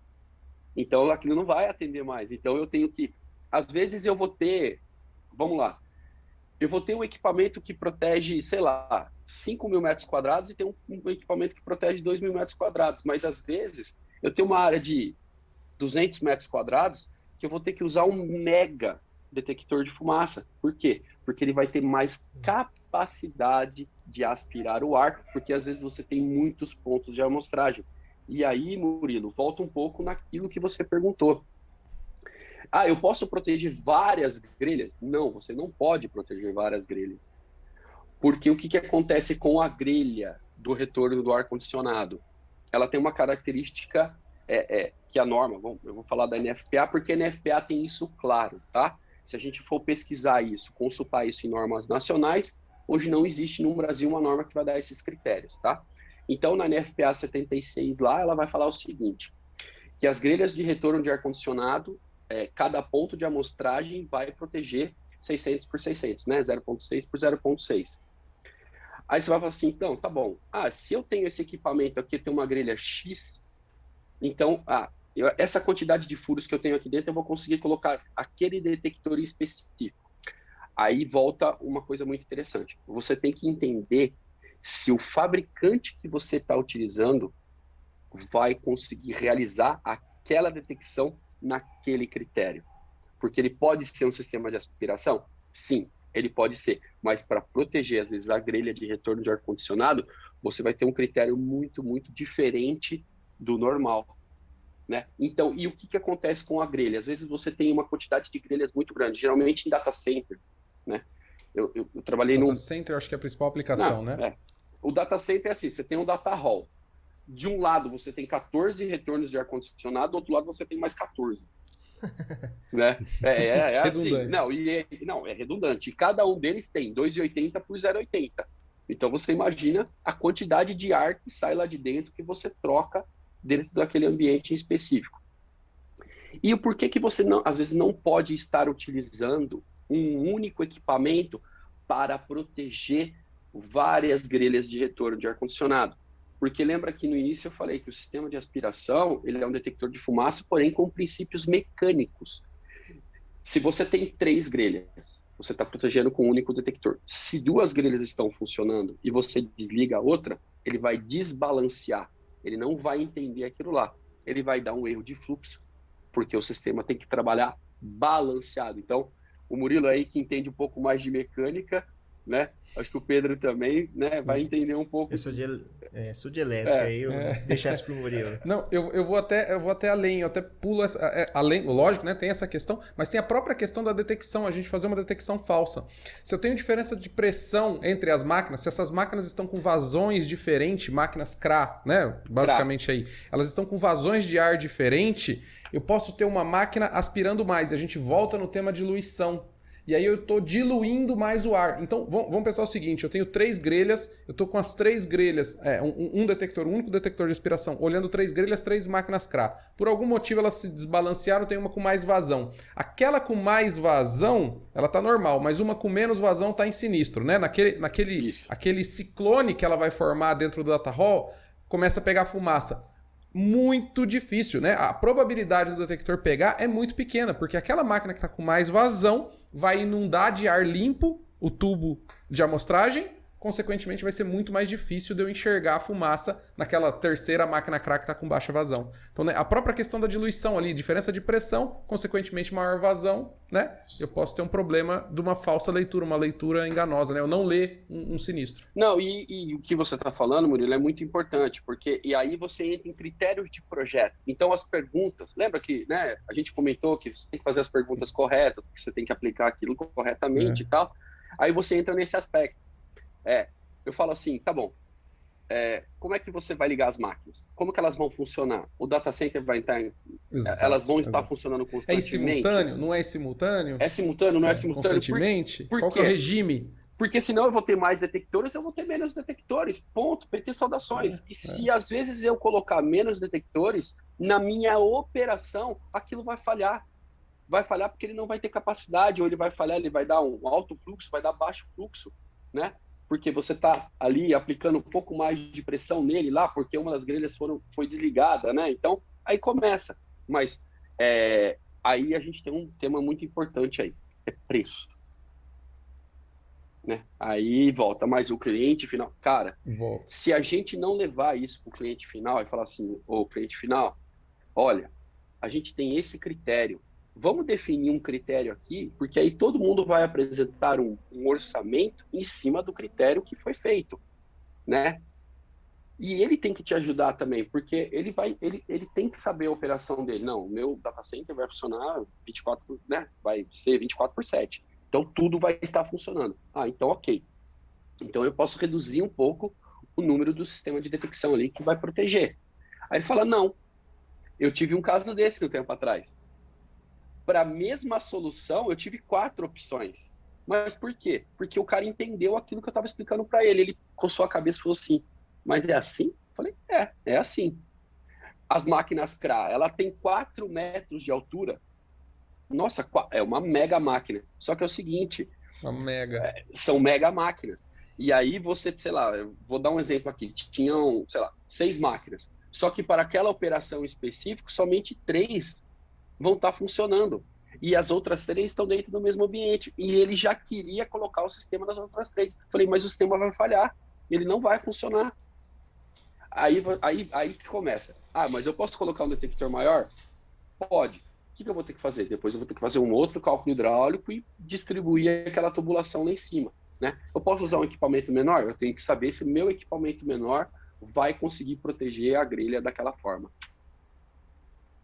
Então, aquilo não vai atender mais. Então, eu tenho que... Às vezes, eu vou ter... Vamos lá. Eu vou ter um equipamento que protege, sei lá, 5.000 metros quadrados e tem um equipamento que protege 2.000 metros quadrados. Mas, às vezes, eu tenho uma área de 200 metros quadrados que eu vou ter que usar um mega detector de fumaça. Por quê? Porque ele vai ter mais capacidade de aspirar o ar, porque, às vezes, você tem muitos pontos de amostragem. E aí, Murilo, volta um pouco naquilo que você perguntou. Eu posso proteger várias grelhas? Não, você não pode proteger várias grelhas. Porque o que acontece com a grelha do retorno do ar-condicionado? Ela tem uma característica que a norma, eu vou falar da NFPA, porque a NFPA tem isso claro, tá? Se a gente for pesquisar isso, consultar isso em normas nacionais, hoje não existe no Brasil uma norma que vai dar esses critérios, tá? Então, na NFPA 76 lá, ela vai falar o seguinte, que as grelhas de retorno de ar-condicionado, cada ponto de amostragem vai proteger 600 por 600, né? 0,6 por 0,6. Aí você vai falar assim, então, tá bom. Se eu tenho esse equipamento aqui, eu tenho uma grelha X, então, essa quantidade de furos que eu tenho aqui dentro, eu vou conseguir colocar aquele detector específico. Aí volta uma coisa muito interessante. Você tem que entender se o fabricante que você está utilizando vai conseguir realizar aquela detecção naquele critério. Porque ele pode ser um sistema de aspiração? Sim, ele pode ser. Mas para proteger, às vezes, a grelha de retorno de ar-condicionado, você vai ter um critério muito, muito diferente do normal, né? Então, e o que acontece com a grelha? Às vezes você tem uma quantidade de grelhas muito grande, geralmente em data center, né? Eu trabalhei Data center, acho que é a principal aplicação, né? O data center é assim, você tem um data hall. De um lado você tem 14 retornos de ar-condicionado, do outro lado você tem mais 14. Né? É assim. Não, é redundante. E cada um deles tem 2,80 por 0,80. Então você imagina a quantidade de ar que sai lá de dentro que você troca dentro daquele ambiente em específico. E o porquê que você às vezes não pode estar utilizando um único equipamento para proteger várias grelhas de retorno de ar-condicionado? Porque lembra que no início eu falei que o sistema de aspiração ele é um detector de fumaça, porém com princípios mecânicos. Se você tem 3 grelhas, você está protegendo com um único detector. Se 2 grelhas estão funcionando e você desliga a outra, ele vai desbalancear. Ele não vai entender aquilo lá. Ele vai dar um erro de fluxo, porque o sistema tem que trabalhar balanceado. Então, o Murilo aí que entende um pouco mais de mecânica, né? Acho que o Pedro também, né, vai entender um pouco. Eu sou de elétrica, aí eu deixasse pro Murilo. Não, eu vou até além, eu até pulo além, lógico, né, tem essa questão, mas tem a própria questão da detecção, a gente fazer uma detecção falsa. Se eu tenho diferença de pressão entre as máquinas, se essas máquinas estão com vazões diferentes, máquinas CRA, né, basicamente aí, elas estão com vazões de ar diferente, eu posso ter uma máquina aspirando mais, a gente volta no tema de diluição. e aí eu estou diluindo mais o ar. Então, vamos pensar o seguinte, eu tenho 3 grelhas, eu estou com as 3 grelhas, um detector, um único detector de aspiração, olhando 3 grelhas, 3 máquinas CRA. Por algum motivo elas se desbalancearam, tem uma com mais vazão. Aquela com mais vazão, ela está normal, mas uma com menos vazão está em sinistro, né? Aquele ciclone que ela vai formar dentro do data hall, começa a pegar fumaça. Muito difícil, né? A probabilidade do detector pegar é muito pequena, porque aquela máquina que está com mais vazão vai inundar de ar limpo o tubo de amostragem, consequentemente vai ser muito mais difícil de eu enxergar a fumaça naquela terceira máquina CRA que está com baixa vazão. Então, né, a própria questão da diluição ali, diferença de pressão, consequentemente maior vazão, né? Eu posso ter um problema de uma falsa leitura, uma leitura enganosa, né? Eu não ler um sinistro. Não, e o que você está falando, Murilo, é muito importante, porque e aí você entra em critérios de projeto. Então, as perguntas, lembra que, né, a gente comentou que você tem que fazer as perguntas corretas, porque você tem que aplicar aquilo corretamente e tal. Aí você entra nesse aspecto. Eu falo assim, tá bom, como é que você vai ligar as máquinas? Como que elas vão funcionar? O data center vai estar... elas vão estar funcionando constantemente? É simultâneo? Não é simultâneo? É simultâneo? Não é simultâneo? Constantemente? Por Qual que é o regime? Porque senão eu vou ter mais detectores, eu vou ter menos detectores. Ponto. PT saudações. Se às vezes eu colocar menos detectores, na minha operação, aquilo vai falhar. Vai falhar porque ele não vai ter capacidade, ou ele vai falhar, ele vai dar um alto fluxo, vai dar baixo fluxo, né? Porque você está ali aplicando um pouco mais de pressão nele lá, porque uma das grelhas foi desligada, né? Então, aí começa. Mas aí a gente tem um tema muito importante aí, é preço. Né? Aí volta, mas o cliente final... Cara, se a gente não levar isso para o cliente final e falar assim, ô cliente final, olha, a gente tem esse critério, vamos definir um critério aqui, porque aí todo mundo vai apresentar um orçamento em cima do critério que foi feito, né? E ele tem que te ajudar também, porque ele tem que saber a operação dele. Não, o meu data center vai funcionar 24, né? Vai ser 24/7. Então tudo vai estar funcionando. Então ok. Então eu posso reduzir um pouco o número do sistema de detecção ali que vai proteger. Aí ele fala, não, eu tive um caso desse um tempo atrás. Para a mesma solução, eu tive 4 opções. Mas por quê? Porque o cara entendeu aquilo que eu estava explicando para ele. Ele coçou a cabeça e falou assim, mas é assim? Eu falei, é assim. As máquinas CRA, ela tem 4 metros de altura. Nossa, é uma mega máquina. Só que é o seguinte... são mega máquinas. E aí você, sei lá, eu vou dar um exemplo aqui. Tinham, sei lá, 6 máquinas. Só que para aquela operação específica, somente 3 vão estar funcionando. E as outras 3 estão dentro do mesmo ambiente. E ele já queria colocar o sistema das outras 3. Falei, mas o sistema vai falhar. Ele não vai funcionar. Aí que começa. Mas eu posso colocar um detector maior? Pode. O que eu vou ter que fazer? Depois eu vou ter que fazer um outro cálculo hidráulico e distribuir aquela tubulação lá em cima, né? Eu posso usar um equipamento menor? Eu tenho que saber se meu equipamento menor vai conseguir proteger a grelha daquela forma.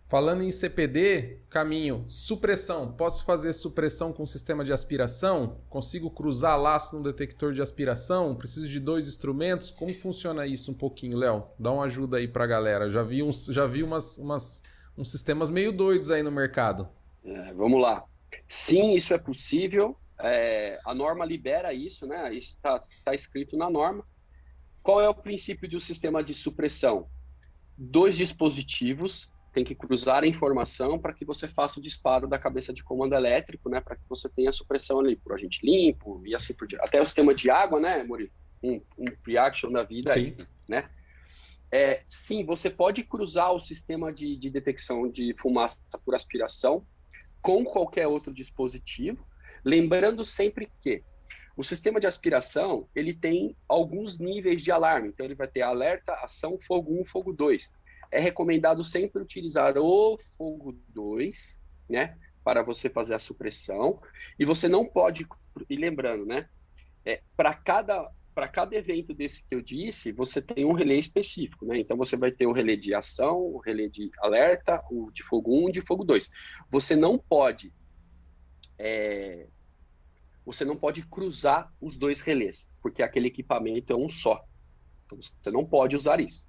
Falando em CPD, caminho, supressão. Posso fazer supressão com sistema de aspiração? Consigo cruzar laço no detector de aspiração? Preciso de 2 instrumentos? Como funciona isso um pouquinho, Léo? Dá uma ajuda aí pra galera. Já vi uns sistemas meio doidos aí no mercado. Vamos lá. Sim, isso é possível. A norma libera isso, né? Isso tá escrito na norma. Qual é o princípio do sistema de supressão? 2 dispositivos têm que cruzar a informação para que você faça o disparo da cabeça de comando elétrico, né? Para que você tenha a supressão ali por agente limpo e assim por diante. Até o sistema de água, né, Murilo? Um pre-action da vida. Sim. Aí, né? Sim, você pode cruzar o sistema de detecção de fumaça por aspiração com qualquer outro dispositivo, lembrando sempre que o sistema de aspiração ele tem alguns níveis de alarme, então ele vai ter alerta, ação, fogo 1, fogo 2. É recomendado sempre utilizar o fogo 2, né, para você fazer a supressão, e você não pode, e lembrando, né, para cada evento desse que eu disse, você tem um relé específico, né? Então, você vai ter o relé de ação, o relé de alerta, o de fogo 1 e de fogo 2. Você não pode cruzar os 2 relés, porque aquele equipamento é um só. Então, você não pode usar isso.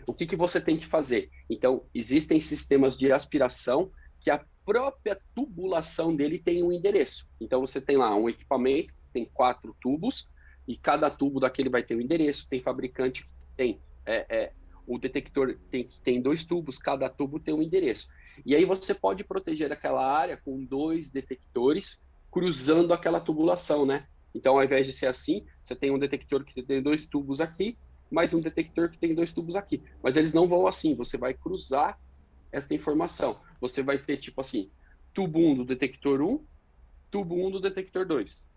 O que você tem que fazer? Então, existem sistemas de aspiração que a própria tubulação dele tem um endereço. Então, você tem lá um equipamento que tem 4 tubos, e cada tubo daquele vai ter um endereço. Tem fabricante que tem o detector tem 2 tubos, cada tubo tem um endereço. E aí você pode proteger aquela área com 2 detectores cruzando aquela tubulação, né? Então, ao invés de ser assim, você tem um detector que tem 2 tubos aqui, mais um detector que tem 2 tubos aqui. Mas eles não vão assim, você vai cruzar essa informação. Você vai ter, tipo assim, tubo 1 do detector 1, tubo 1 do detector 2,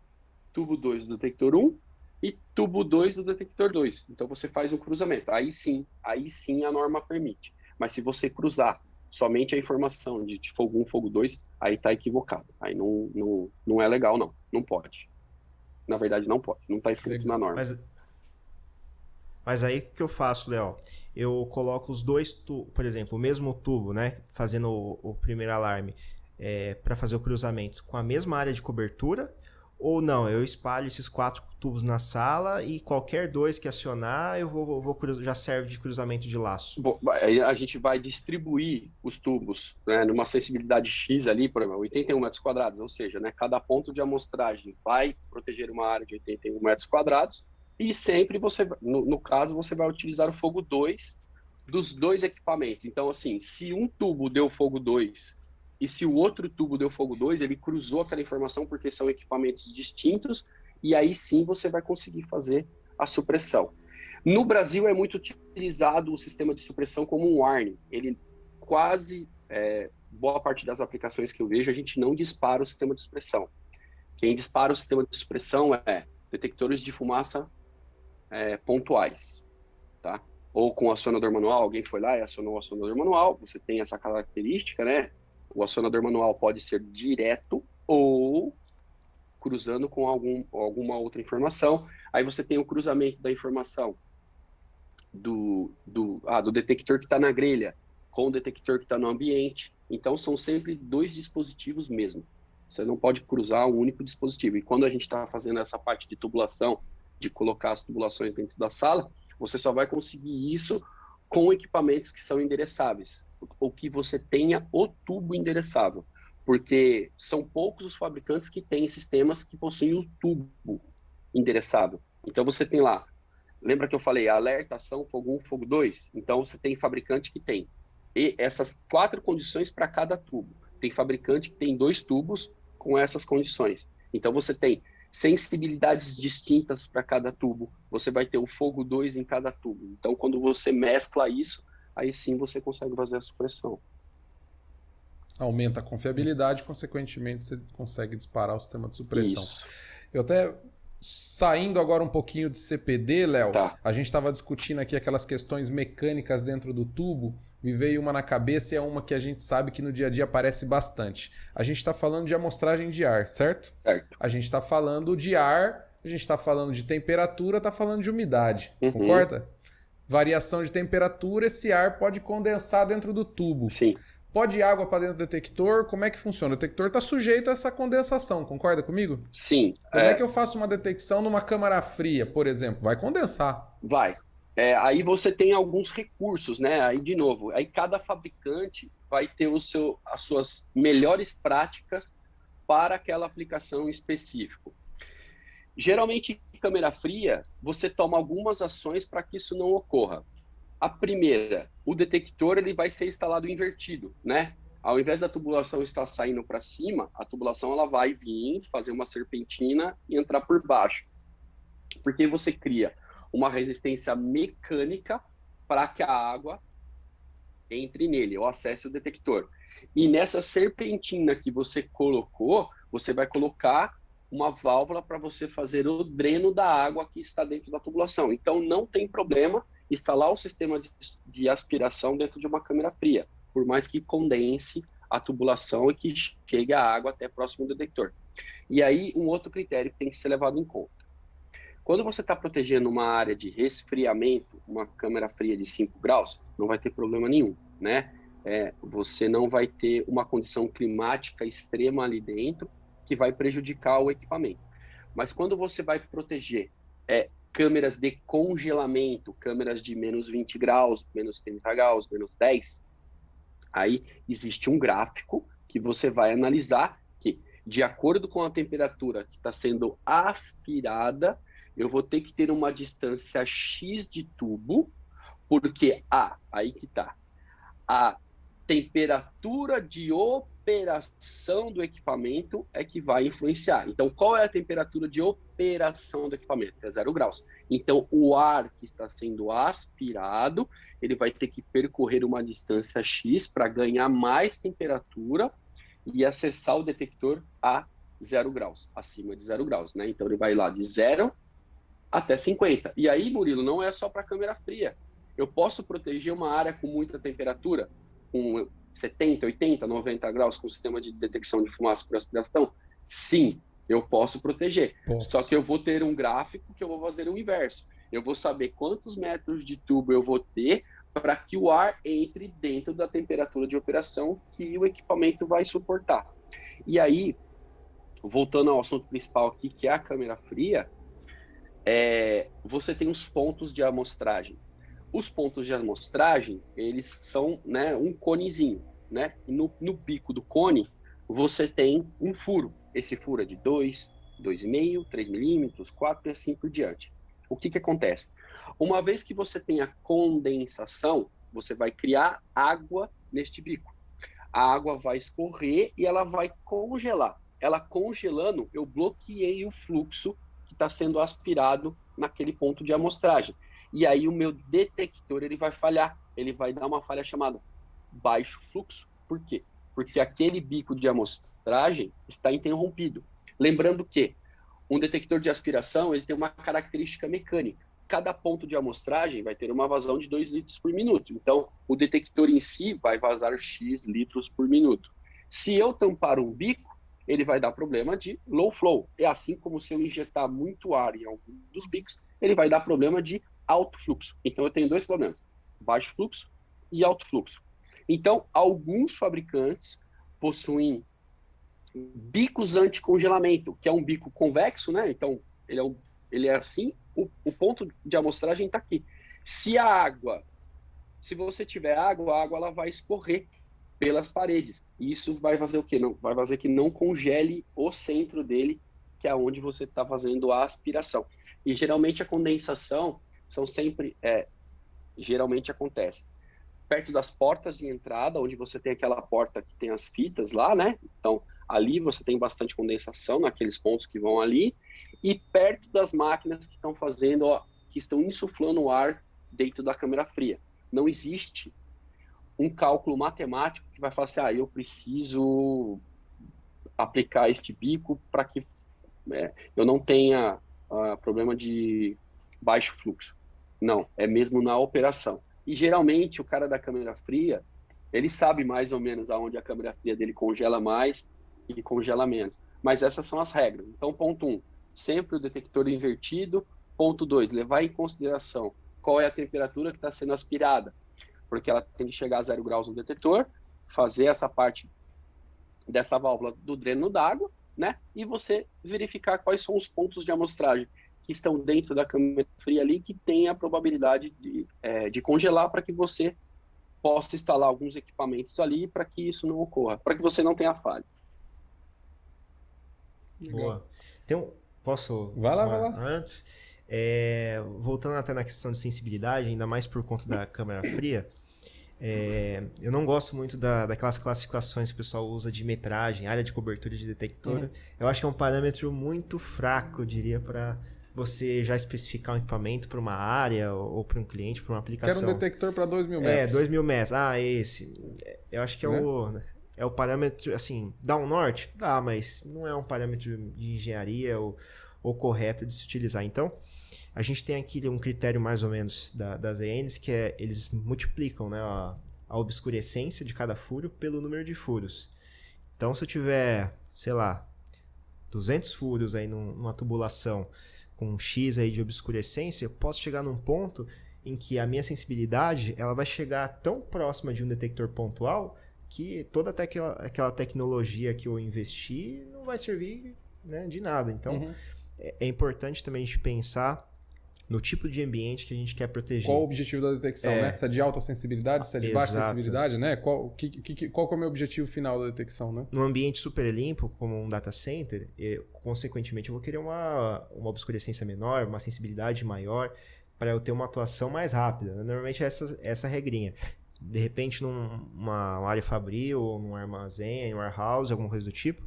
tubo 2 do detector 1 e tubo 2 do detector 2. Então, você faz um cruzamento. Aí sim a norma permite. Mas se você cruzar somente a informação de fogo 1, fogo 2, aí está equivocado. Aí não é legal, não. Não pode. Na verdade, não pode. Não está escrito na norma. Mas aí o que eu faço, Léo? Eu coloco os 2 tubos, por exemplo, o mesmo tubo, né? Fazendo o primeiro alarme para fazer o cruzamento com a mesma área de cobertura. Ou não, eu espalho esses 4 tubos na sala e qualquer 2 que acionar, já serve de cruzamento de laço. Bom, aí a gente vai distribuir os tubos, né, numa sensibilidade X ali, por exemplo, 81 metros quadrados, ou seja, né, cada ponto de amostragem vai proteger uma área de 81 metros quadrados e sempre você, no caso, você vai utilizar o fogo 2 dos 2 equipamentos. Então, assim, se um tubo deu fogo 2 e se o outro tubo deu fogo 2, ele cruzou aquela informação porque são equipamentos distintos e aí sim você vai conseguir fazer a supressão. No Brasil é muito utilizado o sistema de supressão como um warning. Ele quase, boa parte das aplicações que eu vejo, a gente não dispara o sistema de supressão. Quem dispara o sistema de supressão é detectores de fumaça pontuais, tá? Ou com acionador manual, alguém foi lá e acionou o acionador manual, você tem essa característica, né? O acionador manual pode ser direto ou cruzando com alguma outra informação. Aí você tem o cruzamento da informação do detector que está na grelha com o detector que está no ambiente. Então, são sempre 2 dispositivos mesmo. Você não pode cruzar um único dispositivo. E quando a gente está fazendo essa parte de tubulação, de colocar as tubulações dentro da sala, você só vai conseguir isso com equipamentos que são endereçáveis, ou que você tenha o tubo endereçável, porque são poucos os fabricantes que têm sistemas que possuem o tubo endereçável. Então você tem lá, lembra que eu falei alerta, ação, fogo 1, fogo 2? Então você tem fabricante que tem e essas 4 condições para cada tubo. Tem fabricante que tem 2 tubos com essas condições. Então você tem sensibilidades distintas para cada tubo, você vai ter o fogo 2 em cada tubo. Então, quando você mescla isso, aí sim você consegue fazer a supressão. Aumenta a confiabilidade, consequentemente você consegue disparar o sistema de supressão. Isso. Eu até, saindo agora um pouquinho de CPD, Léo, Tá. A gente estava discutindo aqui aquelas questões mecânicas dentro do tubo, me veio uma na cabeça e é uma que a gente sabe que no dia a dia aparece bastante. A gente está falando de amostragem de ar, certo? Certo. A gente está falando de ar, a gente está falando de temperatura, está falando de umidade, Uhum. concorda? Variação de temperatura, esse ar pode condensar dentro do tubo. Sim. Pode ir água para dentro do detector? Como é que funciona? O detector está sujeito a essa condensação, concorda comigo? Sim. Como é que eu faço uma detecção numa câmara fria, por exemplo? Vai condensar. Vai. Aí você tem alguns recursos, né? Aí, de novo, aí cada fabricante vai ter as suas melhores práticas para aquela aplicação específica. Geralmente, em câmera fria, você toma algumas ações para que isso não ocorra. A primeira, o detector ele vai ser instalado invertido, né? Ao invés da tubulação estar saindo para cima, a tubulação ela vai vir, fazer uma serpentina e entrar por baixo. Porque você cria uma resistência mecânica para que a água entre nele ou acesse o detector. E nessa serpentina que você colocou, você vai colocar uma válvula para você fazer o dreno da água que está dentro da tubulação. Então, não tem problema instalar o sistema de aspiração dentro de uma câmera fria, por mais que condense a tubulação e que chegue a água até próximo do detector. E aí, um outro critério que tem que ser levado em conta. Quando você está protegendo uma área de resfriamento, uma câmera fria de 5 graus, não vai ter problema nenhum, né? Você não vai ter uma condição climática extrema ali dentro que vai prejudicar o equipamento. Mas quando você vai proteger câmeras de congelamento, câmeras de menos 20 graus, menos 30 graus, menos 10, aí existe um gráfico que você vai analisar que, de acordo com a temperatura que está sendo aspirada, eu vou ter que ter uma distância X de tubo, porque aí que está, a temperatura de operação do equipamento é que vai influenciar. Então, qual é a temperatura de operação do equipamento? É 0 graus. Então, o ar que está sendo aspirado, ele vai ter que percorrer uma distância X para ganhar mais temperatura e acessar o detector a 0 graus, acima de 0 graus, né? Então, ele vai lá de 0 até 50. E aí, Murilo, não é só para câmera fria. Eu posso proteger uma área com muita temperatura, com 70, 80, 90 graus, com sistema de detecção de fumaça por aspiração? Sim, eu posso proteger. Só que eu vou ter um gráfico que eu vou fazer o inverso. Eu vou saber quantos metros de tubo eu vou ter para que o ar entre dentro da temperatura de operação que o equipamento vai suportar. E aí, voltando ao assunto principal aqui, que é a câmera fria, você tem os pontos de amostragem. Os pontos de amostragem, eles são, né, um conezinho, né? E no bico do cone, você tem um furo. Esse furo é de 2, 2,5, 3 milímetros, 4 e assim por diante. O que acontece? Uma vez que você tem a condensação, você vai criar água neste bico. A água vai escorrer e ela vai congelar. Ela congelando, eu bloqueei o fluxo que está sendo aspirado naquele ponto de amostragem. E aí o meu detector ele vai falhar, ele vai dar uma falha chamada baixo fluxo. Por quê? Porque aquele bico de amostragem está interrompido. Lembrando que um detector de aspiração ele tem uma característica mecânica. Cada ponto de amostragem vai ter uma vazão de 2 litros por minuto. Então, o detector em si vai vazar X litros por minuto. Se eu tampar um bico, ele vai dar problema de low flow. É assim como se eu injetar muito ar em algum dos bicos, ele vai dar problema de alto fluxo. Então, eu tenho dois problemas, baixo fluxo e alto fluxo. Então, alguns fabricantes possuem bicos anticongelamento, que é um bico convexo, né? Então, ele é assim, o ponto de amostragem está aqui. Se você tiver água, a água ela vai escorrer pelas paredes. E isso vai fazer o quê? Vai fazer que não congele o centro dele, que é onde você está fazendo a aspiração. E geralmente a condensação geralmente acontece perto das portas de entrada, onde você tem aquela porta que tem as fitas lá, né? Então, ali você tem bastante condensação naqueles pontos que vão ali, e perto das máquinas que que estão insuflando o ar dentro da câmera fria. Não existe um cálculo matemático que vai falar assim, eu preciso aplicar este bico para que eu não tenha problema de baixo fluxo. Não, é mesmo na operação. E geralmente o cara da câmera fria, ele sabe mais ou menos aonde a câmera fria dele congela mais e congela menos. Mas essas são as regras. Então, ponto 1, sempre o detector invertido. Ponto 2, levar em consideração qual é a temperatura que está sendo aspirada, porque ela tem que chegar a 0 graus no detector, fazer essa parte dessa válvula do dreno d'água, né? E você verificar quais são os pontos de amostragem que estão dentro da câmera fria ali, que tem a probabilidade de congelar, para que você possa instalar alguns equipamentos ali para que isso não ocorra, para que você não tenha falha. Boa. Posso? Vai lá. Antes, voltando até na questão de sensibilidade, ainda mais por conta da câmera fria, eu não gosto muito daquelas classificações que o pessoal usa de metragem, área de cobertura de detector. Eu acho que é um parâmetro muito fraco, eu diria, para você já especificar um equipamento para uma área ou para um cliente, para uma aplicação. Quero um detector para 2.000 metros. 2.000 metros. esse. Eu acho que é o parâmetro, assim, dá um norte? Dá, mas não é um parâmetro de engenharia ou correto de se utilizar. Então, a gente tem aqui um critério mais ou menos das ENs, que eles multiplicam, né, a obscurecência de cada furo pelo número de furos. Então, se eu tiver, sei lá, 200 furos aí numa tubulação com um X aí de obscurecência, eu posso chegar num ponto em que a minha sensibilidade ela vai chegar tão próxima de um detector pontual que toda aquela tecnologia que eu investi não vai servir, né, de nada. Então, é importante também a gente pensar no tipo de ambiente que a gente quer proteger. Qual o objetivo da detecção, né? Se é de alta sensibilidade, se é de baixa sensibilidade, né? Qual que é o meu objetivo final da detecção, né? Num ambiente super limpo, como um data center, consequentemente eu vou querer uma obscurecência menor, uma sensibilidade maior, para eu ter uma atuação mais rápida. Normalmente é essa regrinha. De repente, numa área fabril, ou num armazém, um warehouse, alguma coisa do tipo,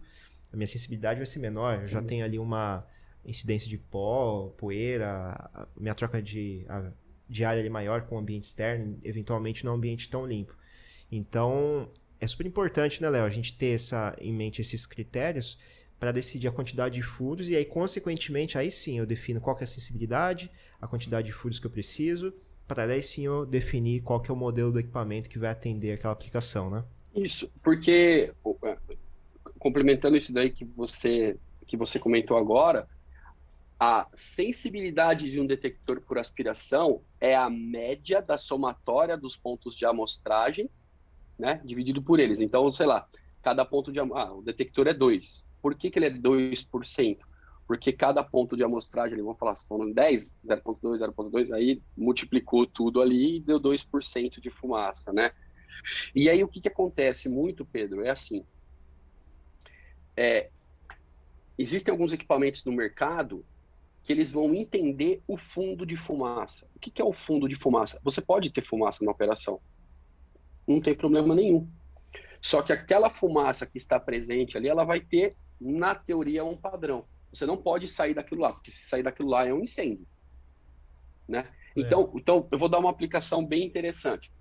a minha sensibilidade vai ser menor. Eu já tenho ali uma incidência de pó, poeira, a minha troca de área ali maior com o ambiente externo, eventualmente num ambiente tão limpo. Então, é super importante, né, Léo, a gente ter em mente esses critérios para decidir a quantidade de furos e aí, consequentemente, aí sim eu defino qual que é a sensibilidade, a quantidade de furos que eu preciso, para daí sim eu definir qual que é o modelo do equipamento que vai atender aquela aplicação, né? Isso, porque, complementando isso daí que você comentou agora, a sensibilidade de um detector por aspiração é a média da somatória dos pontos de amostragem, né, dividido por eles. Então, sei lá, cada ponto o detector é 2. Por que ele é 2%? Porque cada ponto de amostragem, vamos falar, se foram 10, 0.2, 0.2, aí multiplicou tudo ali e deu 2% de fumaça, né? E aí o que acontece muito, Pedro, é assim, existem alguns equipamentos no mercado que eles vão entender o fundo de fumaça. O que é o fundo de fumaça? Você pode ter fumaça na operação, não tem problema nenhum. Só que aquela fumaça que está presente ali, ela vai ter, na teoria, um padrão. Você não pode sair daquilo lá, porque se sair daquilo lá é um incêndio, né? Então, eu vou dar uma aplicação bem interessante.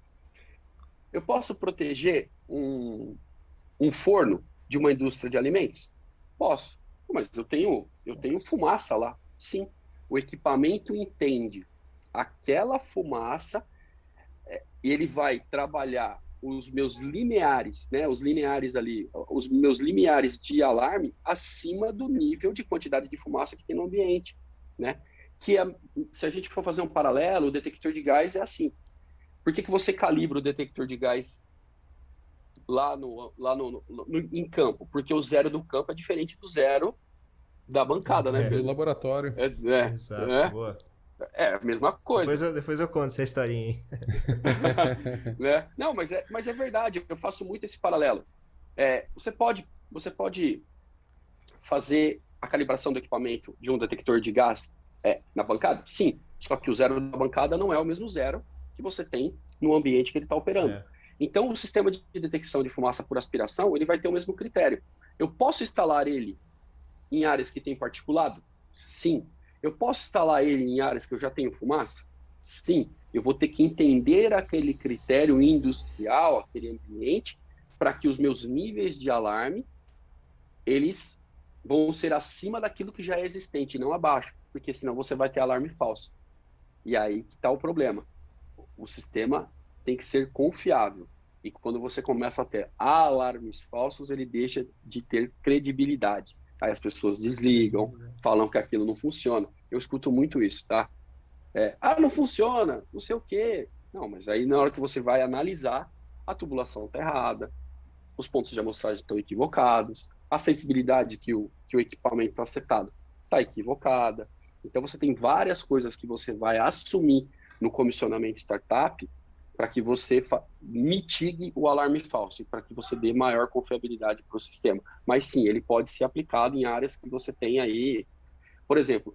Eu posso proteger um forno de uma indústria de alimentos? Posso, mas eu tenho fumaça lá. Sim, o equipamento entende aquela fumaça e ele vai trabalhar os meus limiares, né? Os lineares ali, os meus limiares de alarme acima do nível de quantidade de fumaça que tem no ambiente, né? Se a gente for fazer um paralelo, o detector de gás é assim. Por que você calibra o detector de gás em campo? Porque o zero do campo é diferente do zero da bancada, né, Pedro? Do laboratório. Exato, boa. É a mesma coisa. Depois eu conto essa historinha, hein? Né? Não, mas é verdade, eu faço muito esse paralelo. Você pode fazer a calibração do equipamento de um detector de gás na bancada? Sim, só que o zero da bancada não é o mesmo zero que você tem no ambiente que ele está operando. Então, o sistema de detecção de fumaça por aspiração, ele vai ter o mesmo critério. Eu posso instalar ele em áreas que tem particulado? Sim. Eu posso instalar ele em áreas que eu já tenho fumaça? Sim. Eu vou ter que entender aquele critério industrial, aquele ambiente, para que os meus níveis de alarme, eles vão ser acima daquilo que já é existente, não abaixo, porque senão você vai ter alarme falso. E aí que está o problema. O sistema tem que ser confiável. E quando você começa a ter alarmes falsos, ele deixa de ter credibilidade. Aí as pessoas desligam, falam que aquilo não funciona. Eu escuto muito isso, tá? Não funciona, não sei o quê. Não, mas aí na hora que você vai analisar, a tubulação está errada, os pontos de amostragem estão equivocados, a sensibilidade que o equipamento está setado está equivocada. Então você tem várias coisas que você vai assumir no comissionamento startup para que você mitigue o alarme falso e para que você dê maior confiabilidade para o sistema. Mas sim, ele pode ser aplicado em áreas que você tem aí. Por exemplo,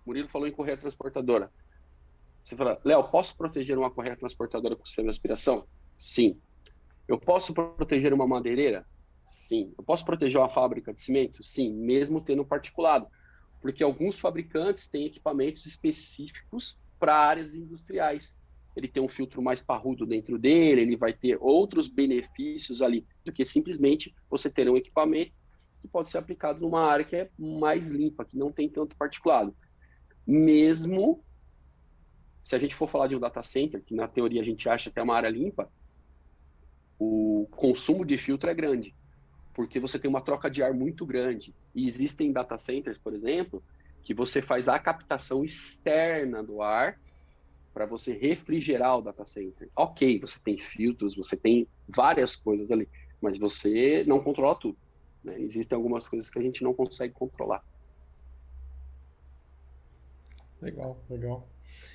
Murilo falou em correia transportadora. Você fala, Léo, posso proteger uma correia transportadora com sistema de aspiração? Sim. Eu posso proteger uma madeireira? Sim. Eu posso proteger uma fábrica de cimento? Sim, mesmo tendo particulado. Porque alguns fabricantes têm equipamentos específicos para áreas industriais. Ele tem um filtro mais parrudo dentro dele, ele vai ter outros benefícios ali do que simplesmente você ter um equipamento que pode ser aplicado numa área que é mais limpa, que não tem tanto particulado. Mesmo se a gente for falar de um data center, que na teoria a gente acha que é uma área limpa, o consumo de filtro é grande, porque você tem uma troca de ar muito grande. E existem data centers, por exemplo, que você faz a captação externa do ar para você refrigerar o data center. Ok, você tem filtros, você tem várias coisas ali, mas você não controla tudo, né? Existem algumas coisas que a gente não consegue controlar. Legal, legal.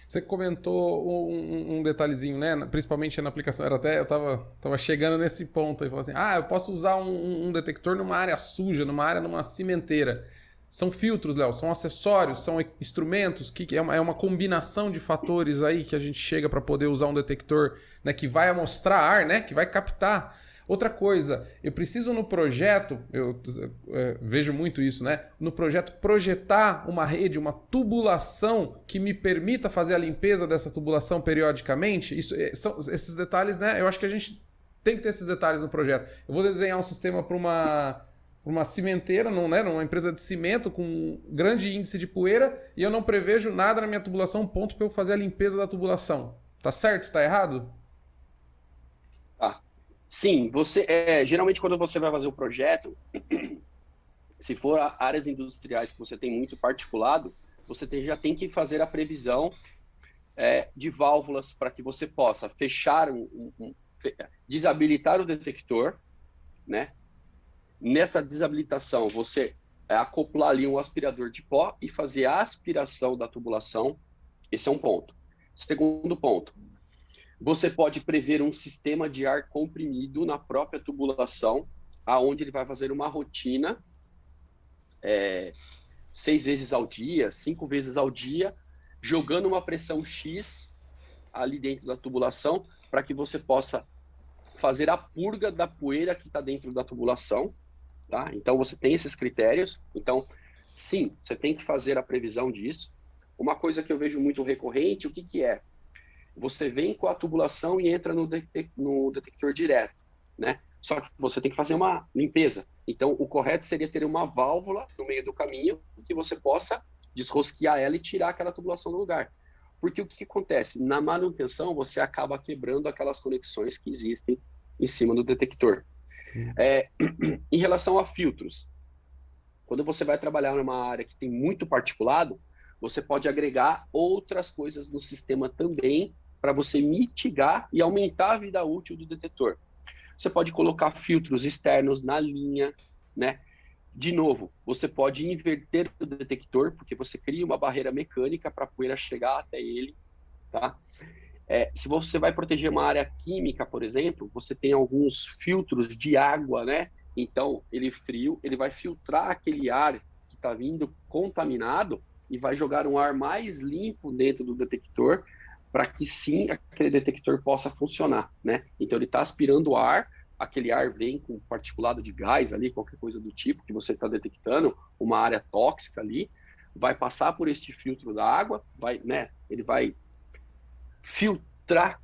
Você comentou um detalhezinho, né? Principalmente na aplicação. Eu tava chegando nesse ponto aí, falando assim, eu posso usar um detector numa área suja, numa cimenteira. São filtros, Léo? São acessórios? São instrumentos? Que é uma combinação de fatores aí que a gente chega para poder usar um detector, né, que vai amostrar ar, né? Que vai captar. Outra coisa, eu preciso no projeto, eu vejo muito isso, né? No projeto projetar uma rede, uma tubulação que me permita fazer a limpeza dessa tubulação periodicamente. São esses detalhes, né? Eu acho que a gente tem que ter esses detalhes no projeto. Eu vou desenhar um sistema para uma cimenteira, não, né? Numa empresa de cimento com grande índice de poeira e eu não prevejo nada na minha tubulação, ponto para eu fazer a limpeza da tubulação. Tá certo? Tá errado? Sim, geralmente quando você vai fazer o projeto, se for áreas industriais que você tem muito particulado, você já tem que fazer a previsão de válvulas para que você possa fechar, desabilitar o detector, né? Nessa desabilitação, você acoplar ali um aspirador de pó e fazer a aspiração da tubulação. Esse é um ponto. Segundo ponto, você pode prever um sistema de ar comprimido na própria tubulação, aonde ele vai fazer uma rotina 6 vezes ao dia, 5 vezes ao dia, jogando uma pressão X ali dentro da tubulação, para que você possa fazer a purga da poeira que está dentro da tubulação. Tá? Então, você tem esses critérios. Então, sim, você tem que fazer a previsão disso. Uma coisa que eu vejo muito recorrente, o que é? Você vem com a tubulação e entra no detector direto, né? Só que você tem que fazer uma limpeza. Então, o correto seria ter uma válvula no meio do caminho que você possa desrosquear ela e tirar aquela tubulação do lugar. Porque o que acontece? Na manutenção, você acaba quebrando aquelas conexões que existem em cima do detector. Em relação a filtros, quando você vai trabalhar numa área que tem muito particulado, você pode agregar outras coisas no sistema também para você mitigar e aumentar a vida útil do detetor. Você pode colocar filtros externos na linha, né? De novo, você pode inverter o detector, porque você cria uma barreira mecânica para a poeira chegar até ele, tá? Se você vai proteger uma área química, por exemplo, você tem alguns filtros de água, né? Então, ele frio, ele vai filtrar aquele ar que está vindo contaminado e vai jogar um ar mais limpo dentro do detector para que sim, aquele detector possa funcionar, né? Então, ele está aspirando o ar, aquele ar vem com particulado de gás ali, qualquer coisa do tipo que você está detectando, uma área tóxica ali, vai passar por este filtro da água, ele vai filtrar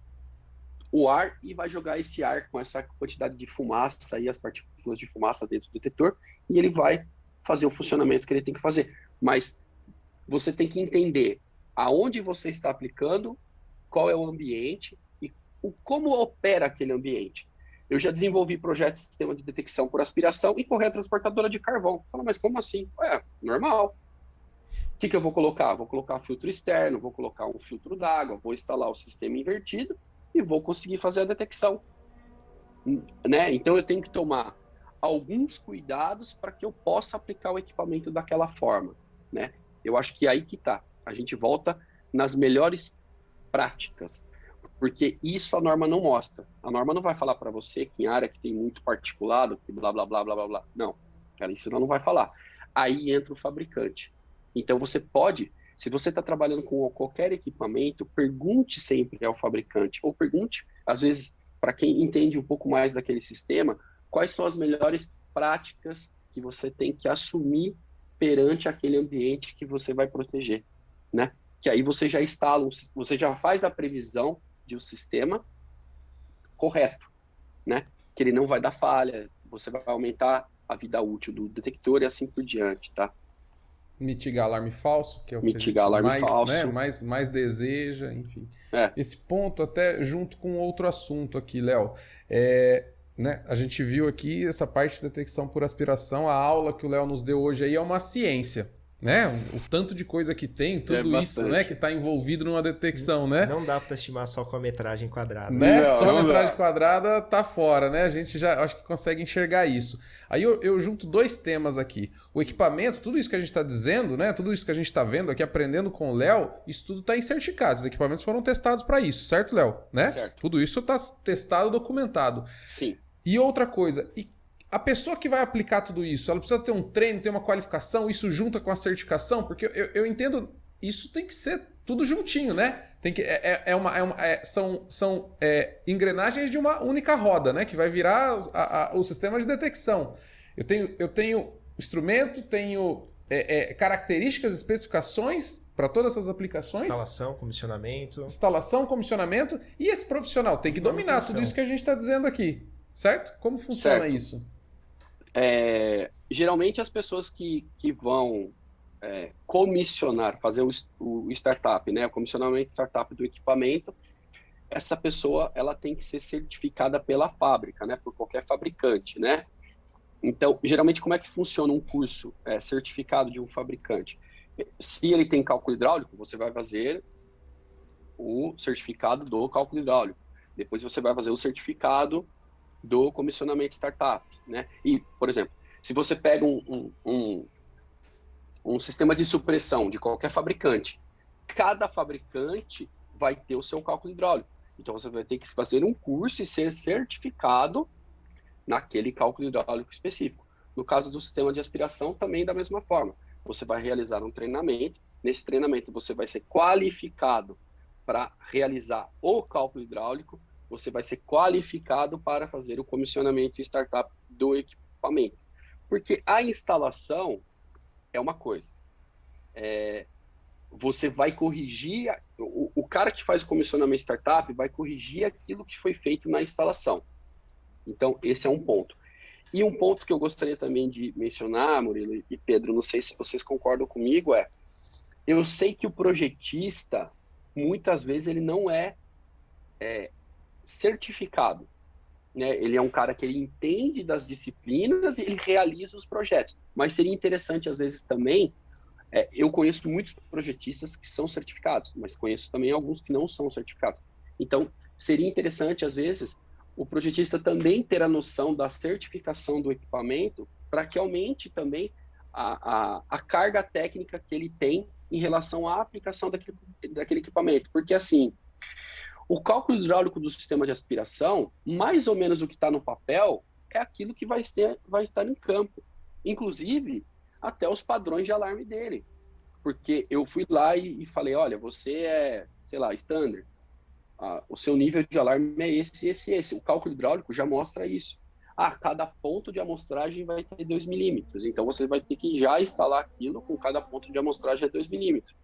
o ar e vai jogar esse ar com essa quantidade de fumaça e as partículas de fumaça dentro do detetor e ele vai fazer o funcionamento que ele tem que fazer. Mas você tem que entender aonde você está aplicando, qual é o ambiente e como opera aquele ambiente. Eu já desenvolvi projetos de sistema de detecção por aspiração e correia transportadora de carvão. Fala, mas como assim? Normal. O que eu vou colocar? Vou colocar filtro externo, vou colocar um filtro d'água, vou instalar o sistema invertido e vou conseguir fazer a detecção. Né? Então, eu tenho que tomar alguns cuidados para que eu possa aplicar o equipamento daquela forma. Né? Eu acho que é aí que está. A gente volta nas melhores práticas, porque isso a norma não mostra. A norma não vai falar para você que em área que tem muito particulado, que blá, blá, blá, blá, blá, blá. Não, isso não vai falar. Aí entra o fabricante. Então, você pode, se você está trabalhando com qualquer equipamento, pergunte sempre ao fabricante, ou pergunte, às vezes, para quem entende um pouco mais daquele sistema, quais são as melhores práticas que você tem que assumir perante aquele ambiente que você vai proteger, né? Que aí você já instala, você já faz a previsão de um sistema correto, né? Que ele não vai dar falha, você vai aumentar a vida útil do detector e assim por diante, tá? Mitigar alarme falso, que é o que a gente mais deseja, enfim. Esse ponto até junto com outro assunto aqui, Léo. Né? A gente viu aqui essa parte de detecção por aspiração, a aula que o Léo nos deu hoje aí é uma ciência. né? O tanto de coisa que tem, tudo isso, né? Que está envolvido numa detecção, né? Não dá para estimar só com a metragem quadrada. Né? Só a metragem quadrada tá fora, né? A gente já acho que consegue enxergar isso. Aí eu junto dois temas aqui. O equipamento, tudo isso que a gente está dizendo, né? Tudo isso que a gente está vendo aqui, aprendendo com o Léo, isso tudo está em certificados. Os equipamentos foram testados para isso, certo, Léo? Né? Certo. Tudo isso está testado, documentado. Sim. E outra coisa, a pessoa que vai aplicar tudo isso, ela precisa ter um treino, ter uma qualificação, isso junta com a certificação, porque eu entendo, isso tem que ser tudo juntinho, né? Tem que, são engrenagens de uma única roda, né? Que vai virar o sistema de detecção. Eu tenho instrumento, tenho características, especificações para todas essas aplicações. Instalação, comissionamento. E esse profissional tem que dominar tudo isso que a gente está dizendo aqui, certo? Como funciona isso? Geralmente as pessoas que vão comissionar, fazer o startup, né, o comissionamento startup do equipamento, essa pessoa ela tem que ser certificada pela fábrica, né, por qualquer fabricante, né? Então, geralmente como é que funciona um curso certificado de um fabricante? Se ele tem cálculo hidráulico, você vai fazer o certificado do cálculo hidráulico. Depois você vai fazer o certificado do comissionamento startup, né? E, por exemplo, se você pega um sistema de supressão de qualquer fabricante, cada fabricante vai ter o seu cálculo hidráulico. Então, você vai ter que fazer um curso e ser certificado naquele cálculo hidráulico específico. No caso do sistema de aspiração, também da mesma forma. Você vai realizar um treinamento. Nesse treinamento, você vai ser qualificado para realizar o cálculo hidráulico. Você vai ser qualificado para fazer o comissionamento e startup do equipamento. Porque a instalação é uma coisa. Você vai corrigir, o cara que faz o comissionamento startup vai corrigir aquilo que foi feito na instalação. Então, esse é um ponto. E um ponto que eu gostaria também de mencionar, Murilo e Pedro, não sei se vocês concordam comigo, eu sei que o projetista, muitas vezes, ele não é certificado, né? Ele é um cara que ele entende das disciplinas e ele realiza os projetos, mas seria interessante às vezes também, eu conheço muitos projetistas que são certificados, mas conheço também alguns que não são certificados, então seria interessante às vezes o projetista também ter a noção da certificação do equipamento para que aumente também a carga técnica que ele tem em relação à aplicação daquele equipamento, porque assim, o cálculo hidráulico do sistema de aspiração, mais ou menos o que está no papel, é aquilo que vai estar em campo. Inclusive, até os padrões de alarme dele. Porque eu fui lá e falei, olha, você é, sei lá, standard. O seu nível de alarme é esse. O cálculo hidráulico já mostra isso. Cada ponto de amostragem vai ter 2 milímetros. Então, você vai ter que já instalar aquilo com cada ponto de amostragem é 2 milímetros.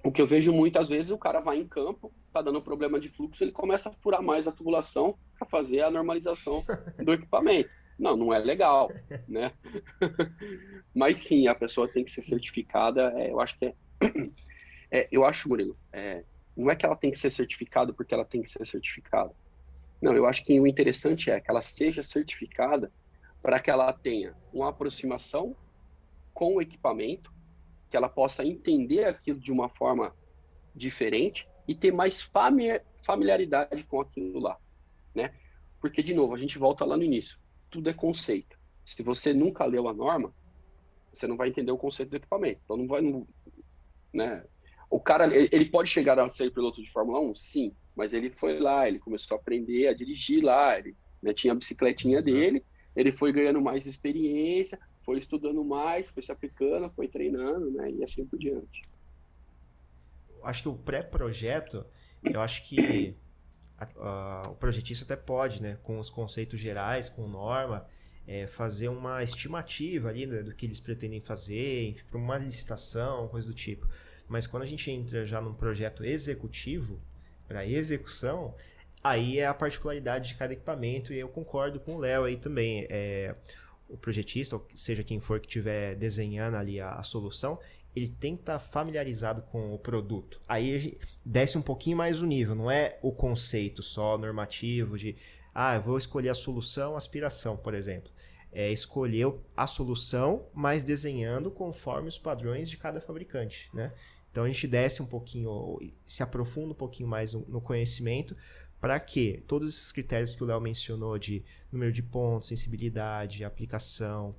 O que eu vejo muitas vezes, o cara vai em campo, tá dando problema de fluxo, ele começa a furar mais a tubulação para fazer a normalização do equipamento. Não é legal, né? Mas sim, a pessoa tem que ser certificada, eu acho que eu acho, Murilo, não é que ela tem que ser certificada porque ela tem que ser certificada. Não, eu acho que o interessante é que ela seja certificada para que ela tenha uma aproximação com o equipamento, que ela possa entender aquilo de uma forma diferente e ter mais familiaridade com aquilo lá, né? Porque, de novo, a gente volta lá no início. Tudo é conceito. Se você nunca leu a norma, você não vai entender o conceito do equipamento. Então, né? O cara, ele pode chegar a ser piloto de Fórmula 1? Sim. Mas ele foi lá, ele começou a aprender a dirigir lá, ele, né, tinha a bicicletinha dele, ele foi ganhando mais experiência, foi estudando mais, foi se aplicando, foi treinando, né? E assim por diante. Acho que o pré-projeto, eu acho que o projetista até pode, né, com os conceitos gerais, com norma, fazer uma estimativa ali, né, do que eles pretendem fazer, enfim, para uma licitação, coisa do tipo. Mas quando a gente entra já num projeto executivo, para execução, aí é a particularidade de cada equipamento, e eu concordo com o Léo aí também. O projetista, ou seja quem for que estiver desenhando ali a solução, ele tem que estar familiarizado com o produto. Aí desce um pouquinho mais o nível, não é o conceito só normativo de eu vou escolher a solução aspiração, por exemplo. escolher a solução, mas desenhando conforme os padrões de cada fabricante, né? Então a gente desce um pouquinho, se aprofunda um pouquinho mais no conhecimento, para que todos esses critérios que o Léo mencionou de número de pontos, sensibilidade, aplicação,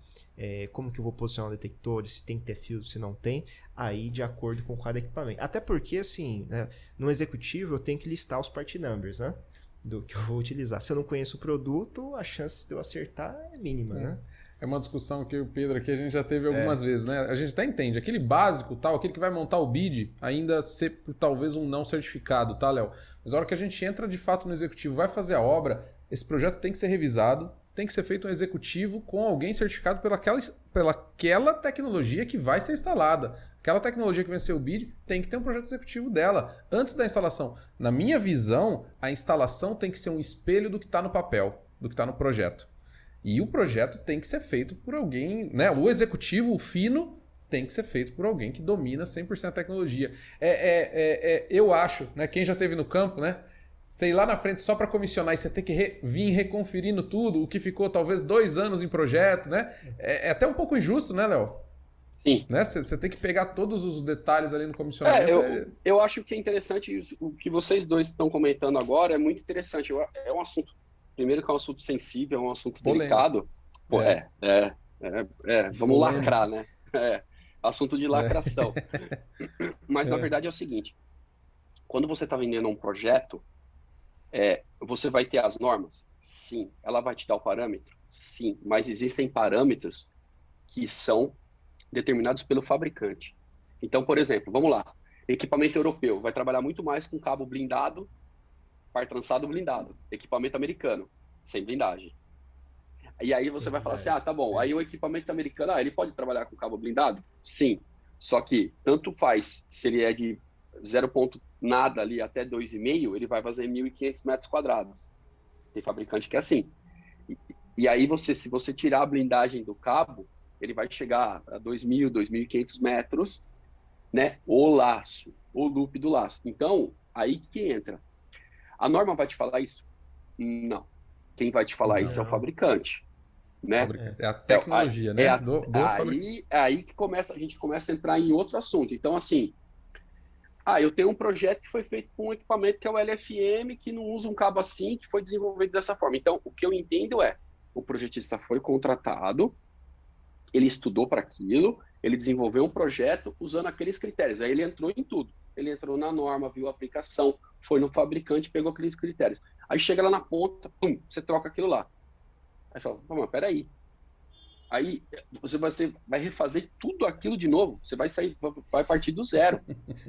como que eu vou posicionar o detector, se tem que ter filtro, se não tem, aí de acordo com cada equipamento. Até porque, assim, né, no executivo eu tenho que listar os part numbers, né? Do que eu vou utilizar. Se eu não conheço o produto, a chance de eu acertar é mínima, né? É uma discussão que o Pedro aqui a gente já teve algumas vezes, né? A gente até entende. Aquele básico, tal, aquele que vai montar o bid, ainda ser por talvez um não certificado, tá, Léo? Mas a hora que a gente entra de fato no executivo, vai fazer a obra, esse projeto tem que ser revisado, tem que ser feito um executivo com alguém certificado pelaquela tecnologia que vai ser instalada. Aquela tecnologia que venceu o bid tem que ter um projeto executivo dela, antes da instalação. Na minha visão, a instalação tem que ser um espelho do que está no papel, do que está no projeto. E o projeto tem que ser feito por alguém, né? O executivo, o fino, tem que ser feito por alguém que domina 100% a tecnologia. Eu acho, né? Quem já esteve no campo, né? Sei lá na frente só para comissionar e você ter que vir reconferindo tudo, o que ficou talvez 2 anos em projeto, né? É até um pouco injusto, né, Léo? Sim. Né? Você tem que pegar todos os detalhes ali no comissionamento. Eu acho que é interessante, o que vocês dois estão comentando agora é muito interessante. É um assunto, primeiro que é um assunto sensível, é um assunto delicado. Pô, vamos lacrar, né? Assunto de lacração. Mas na verdade é o seguinte, quando você está vendendo um projeto, você vai ter as normas? Sim. Ela vai te dar o parâmetro? Sim. Mas existem parâmetros que são determinados pelo fabricante. Então, por exemplo, vamos lá. Equipamento europeu vai trabalhar muito mais com cabo blindado, par trançado blindado. Equipamento americano, sem blindagem. E aí você vai falar assim, tá bom. Aí o equipamento americano, ele pode trabalhar com cabo blindado? Sim. Só que tanto faz se ele é de 0 ponto nada ali até 2,5, ele vai fazer 1.500 metros quadrados. Tem fabricante que é assim. E aí se você tirar a blindagem do cabo, ele vai chegar a 2.000, 2.500 metros, né? O laço, o loop do laço. Então, aí que entra. A norma vai te falar isso? Não. Quem vai te falar isso é o fabricante. Né? É a tecnologia, né? Aí que a gente começa a entrar em outro assunto. Então, assim, eu tenho um projeto que foi feito com um equipamento que é o LFM, que não usa um cabo assim, que foi desenvolvido dessa forma. Então, o que eu entendo o projetista foi contratado, ele estudou para aquilo, ele desenvolveu um projeto usando aqueles critérios. Aí ele entrou em tudo. Ele entrou na norma, viu a aplicação, foi no fabricante, pegou aqueles critérios. Aí chega lá na ponta, você troca aquilo lá. Aí fala, mas peraí. Aí você vai refazer tudo aquilo de novo. Você vai partir do zero.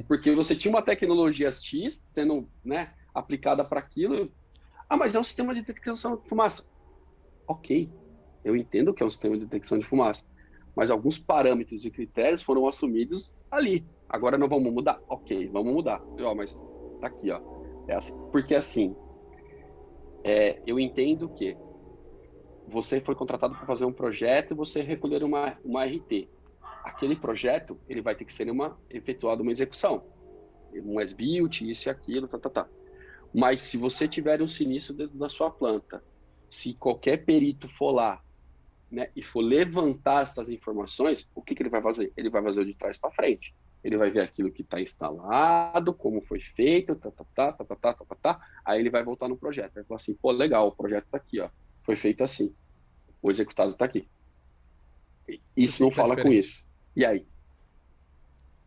Porque você tinha uma tecnologia X sendo, né, aplicada para aquilo. Mas é um sistema de detecção de fumaça. Ok, eu entendo que é um sistema de detecção de fumaça. Mas alguns parâmetros e critérios foram assumidos ali. Agora não vamos mudar? Ok, vamos mudar. Mas tá aqui, ó. Assim. Porque assim, eu entendo que você foi contratado para fazer um projeto e você recolher uma RT. Aquele projeto, ele vai ter que ser efetuada uma execução. Um as-built, isso e aquilo, Mas se você tiver um sinistro dentro da sua planta, se qualquer perito for lá, né, e for levantar essas informações, o que ele vai fazer? Ele vai fazer de trás para frente. Ele vai ver aquilo que está instalado, como foi feito, aí ele vai voltar no projeto. Vai falar assim, legal, o projeto está aqui, ó. Foi feito assim. O executado está aqui. Isso não fala com isso. E aí?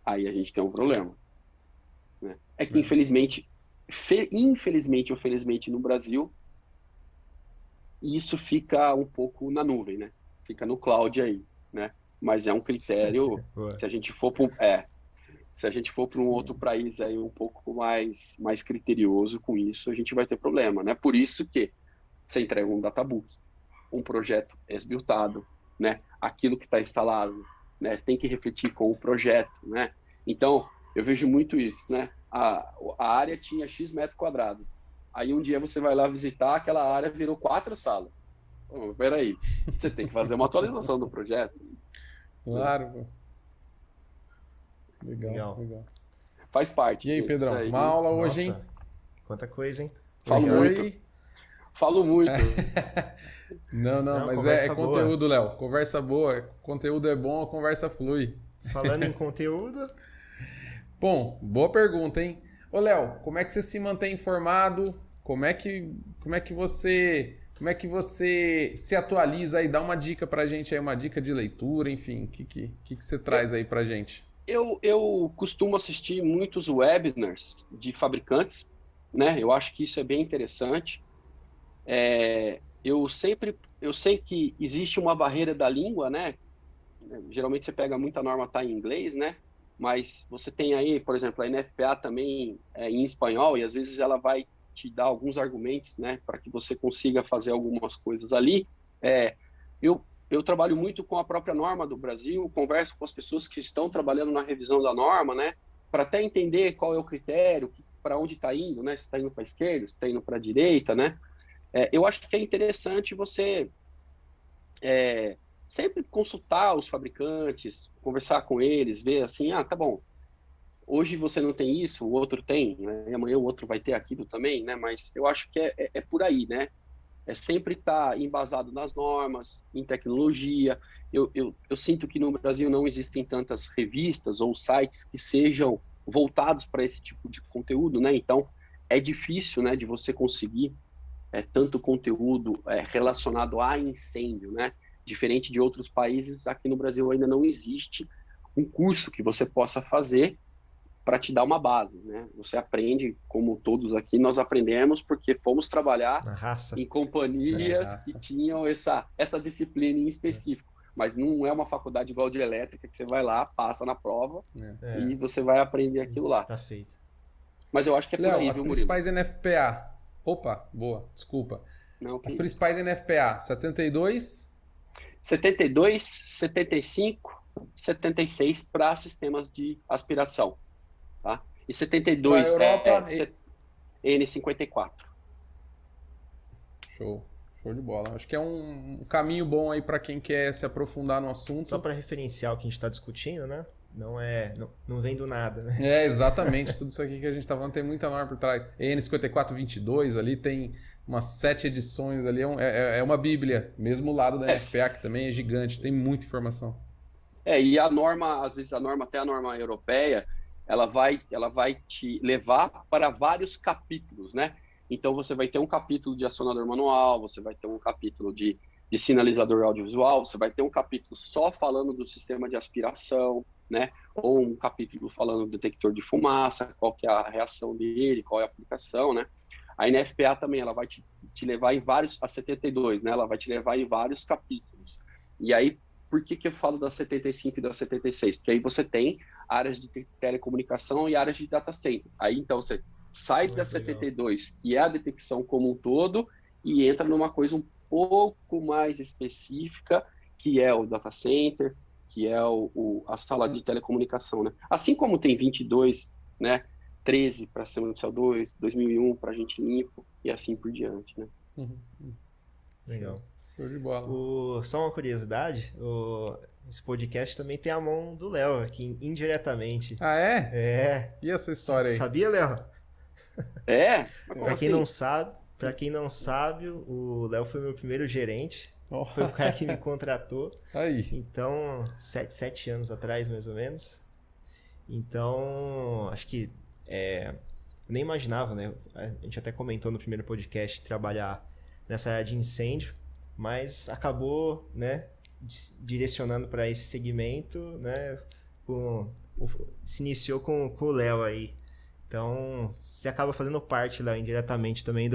Aí a gente tem um problema. Né? É que, infelizmente ou felizmente no Brasil, isso fica um pouco na nuvem, né? Fica no cloud aí, né? Mas é um critério, se a gente for para um outro país aí um pouco mais criterioso com isso, a gente vai ter problema, né? Por isso que você entrega um databook, um projeto esbiltado, né? Aquilo que está instalado, né? Tem que refletir com o projeto, né? Então, eu vejo muito isso, né? A área tinha X metro quadrado. Aí um dia você vai lá visitar, aquela área virou 4 salas. Peraí, você tem que fazer uma atualização do projeto. Claro. Legal. Faz parte. E aí, Pedrão, uma aula hoje, hein? Quanta coisa, hein? Falo muito. Não, mas é conteúdo, Léo. Conversa boa. Conteúdo é bom, a conversa flui. Falando em conteúdo... Bom, boa pergunta, hein? Ô, Léo, como é que você se mantém informado? Como é que você se atualiza aí? Dá uma dica pra gente aí, uma dica de leitura, enfim. O que você traz aí pra gente? Eu costumo assistir muitos webinars de fabricantes, né? Eu acho que isso é bem interessante. Eu sei que existe uma barreira da língua, né? Geralmente você pega muita norma tá em inglês, né? Mas você tem aí, por exemplo, a NFPA também em espanhol, e às vezes ela vai te dar alguns argumentos, né, para que você consiga fazer algumas coisas ali. Eu trabalho muito com a própria norma do Brasil, converso com as pessoas que estão trabalhando na revisão da norma, né, para até entender qual é o critério, para onde está indo, né, se está indo para a esquerda, se está indo para a direita, né. Eu acho que é interessante você sempre consultar os fabricantes, conversar com eles, ver assim, tá bom, hoje você não tem isso, o outro tem, né? E amanhã o outro vai ter aquilo também, né? Mas eu acho que é por aí, né? É sempre estar embasado nas normas, em tecnologia. Eu sinto que no Brasil não existem tantas revistas ou sites que sejam voltados para esse tipo de conteúdo, né? Então, é difícil, né, de você conseguir tanto conteúdo relacionado a incêndio, né? Diferente de outros países, aqui no Brasil ainda não existe um curso que você possa fazer para te dar uma base, né? Você aprende, como todos aqui, nós aprendemos porque fomos trabalhar em companhias que tinham essa disciplina em específico. Mas não é uma faculdade igual de elétrica que você vai lá, passa na prova e você vai aprender aquilo lá. Tá feito. Mas eu acho que é por Léo, aí, as viu, principais NFPA. Opa, boa, desculpa. As principais NFPA, 72... 72, 75, 76 para sistemas de aspiração, tá? E 72 Europa, N54. Show de bola. Acho que é um caminho bom aí para quem quer se aprofundar no assunto. Só para referenciar o que a gente está discutindo, né? Não vem do nada, né? Exatamente. Tudo isso aqui que a gente está falando tem muita norma por trás. N5422 ali tem umas 7 edições ali. É uma bíblia. Mesmo o lado da NFPA, que também é gigante. Tem muita informação. E a norma, às vezes até a norma europeia, ela vai te levar para vários capítulos, né? Então você vai ter um capítulo de acionador manual, você vai ter um capítulo de sinalizador audiovisual, você vai ter um capítulo só falando do sistema de aspiração, né? Ou um capítulo falando do detector de fumaça, qual que é a reação dele, qual é a aplicação, né? A NFPA também, ela vai te levar em vários, a 72, né? Ela vai te levar em vários capítulos. E aí, por que eu falo da 75 e da 76? Porque aí você tem áreas de telecomunicação e áreas de data center. Aí, então, você sai da 72, que é a detecção como um todo, e entra numa coisa um pouco mais específica, que é o data center, que é a sala de telecomunicação, né? Assim como tem 22, né? 13 para sistema de CO2, 2001 para agente limpo e assim por diante, né? Legal. Show de bola. Só uma curiosidade, esse podcast também tem a mão do Léo aqui, indiretamente. Ah, é? É. E essa história aí? Sabia, Léo? Pra quem não sabe, o Léo foi meu primeiro gerente. Foi o cara que me contratou. Aí. Então, 7 anos atrás, mais ou menos. Então, acho que nem imaginava, né? A gente até comentou no primeiro podcast trabalhar nessa área de incêndio, mas acabou, né, direcionando para esse segmento, né? Se iniciou com o Léo aí. Então, você acaba fazendo parte, Léo, indiretamente também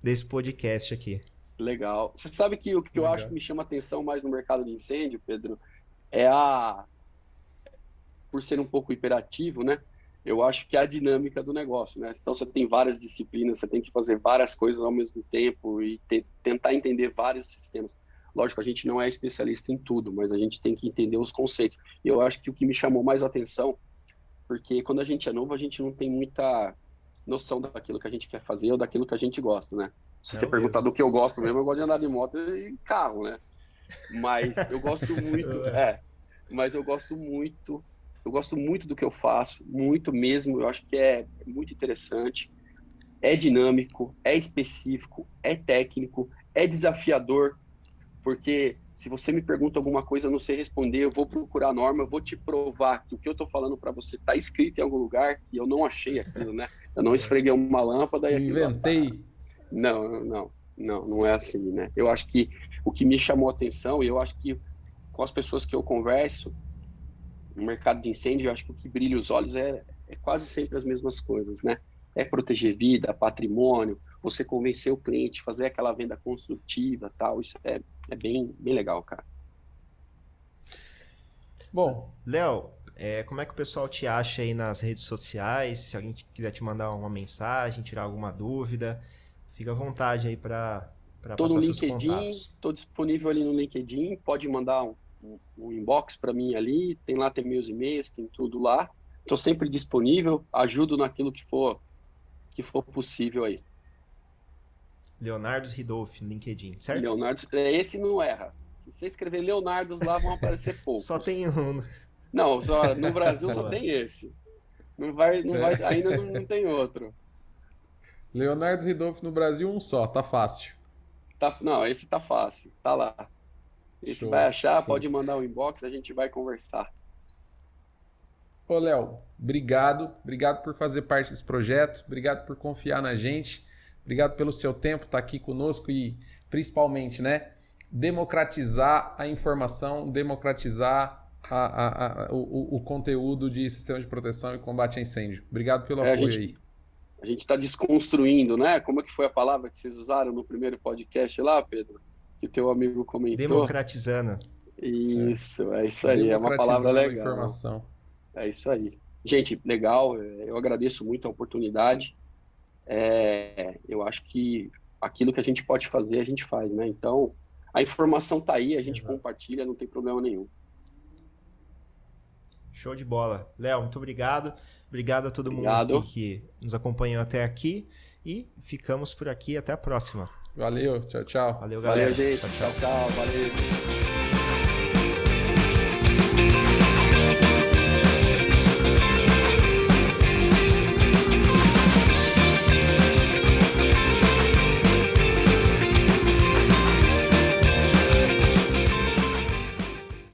desse podcast aqui. Legal. Você sabe que o que eu acho que me chama atenção mais no mercado de incêndio, Pedro, por ser um pouco hiperativo, né? Eu acho que é a dinâmica do negócio, né? Então, você tem várias disciplinas, você tem que fazer várias coisas ao mesmo tempo e tentar entender vários sistemas. Lógico, a gente não é especialista em tudo, mas a gente tem que entender os conceitos. E eu acho que o que me chamou mais atenção, porque quando a gente é novo, a gente não tem muita noção daquilo que a gente quer fazer ou daquilo que a gente gosta, né? Se você perguntar do que eu gosto mesmo, eu gosto de andar de moto e carro, né? Mas eu gosto muito, eu gosto muito do que eu faço, muito mesmo, eu acho que é muito interessante. é dinâmico, é específico, é técnico, é desafiador, porque se você me pergunta alguma coisa, eu não sei responder, eu vou procurar a norma, eu vou te provar que o que eu estou falando para você está escrito em algum lugar e eu não achei aquilo, né? Eu não esfreguei uma lâmpada e aquilo... Inventei. Não é assim, né? Eu acho que o que me chamou a atenção, e eu acho que com as pessoas que eu converso, no mercado de incêndio, eu acho que o que brilha os olhos é quase sempre as mesmas coisas, né? É proteger vida, patrimônio, você convencer o cliente, fazer aquela venda construtiva, tal, isso é bem legal, cara. Bom, Léo, como é que o pessoal te acha aí nas redes sociais? Se alguém quiser te mandar uma mensagem, tirar alguma dúvida, fica à vontade aí para passar seus contatos. Estou disponível ali no LinkedIn, pode mandar um inbox para mim ali, tem meus e-mails, tem tudo lá. Estou sempre disponível, ajudo naquilo que for possível aí. Leonardo Ridolfi no LinkedIn, certo? Leonardo, esse não erra. Se você escrever Leonardo lá, vão aparecer poucos. Só tem um. Não, no Brasil só tem esse. Ainda não tem outro. Leonardo Ridolfi no Brasil, um só, tá fácil. Não, esse tá fácil, tá lá. Esse vai achar, pode mandar um inbox, a gente vai conversar. Ô, Léo, obrigado por fazer parte desse projeto, obrigado por confiar na gente, obrigado pelo seu tempo, estar aqui conosco e, principalmente, né, democratizar a informação, democratizar o conteúdo de sistema de proteção e combate a incêndio. Obrigado pelo apoio aí. A gente está desconstruindo, né? Como é que foi a palavra que vocês usaram no primeiro podcast lá, Pedro? Que o teu amigo comentou. Democratizando. Isso, é isso aí. É uma palavra legal. Informação. É isso aí. Gente, legal. Eu agradeço muito a oportunidade. Eu acho que aquilo que a gente pode fazer, a gente faz, né? Então, a informação tá aí, a gente compartilha, não tem problema nenhum. Show de bola. Léo, muito obrigado. Obrigado a todo mundo aqui que nos acompanhou até aqui. E ficamos por aqui. Até a próxima. Valeu. Tchau, tchau. Valeu, galera. Valeu, gente. Tchau. Valeu.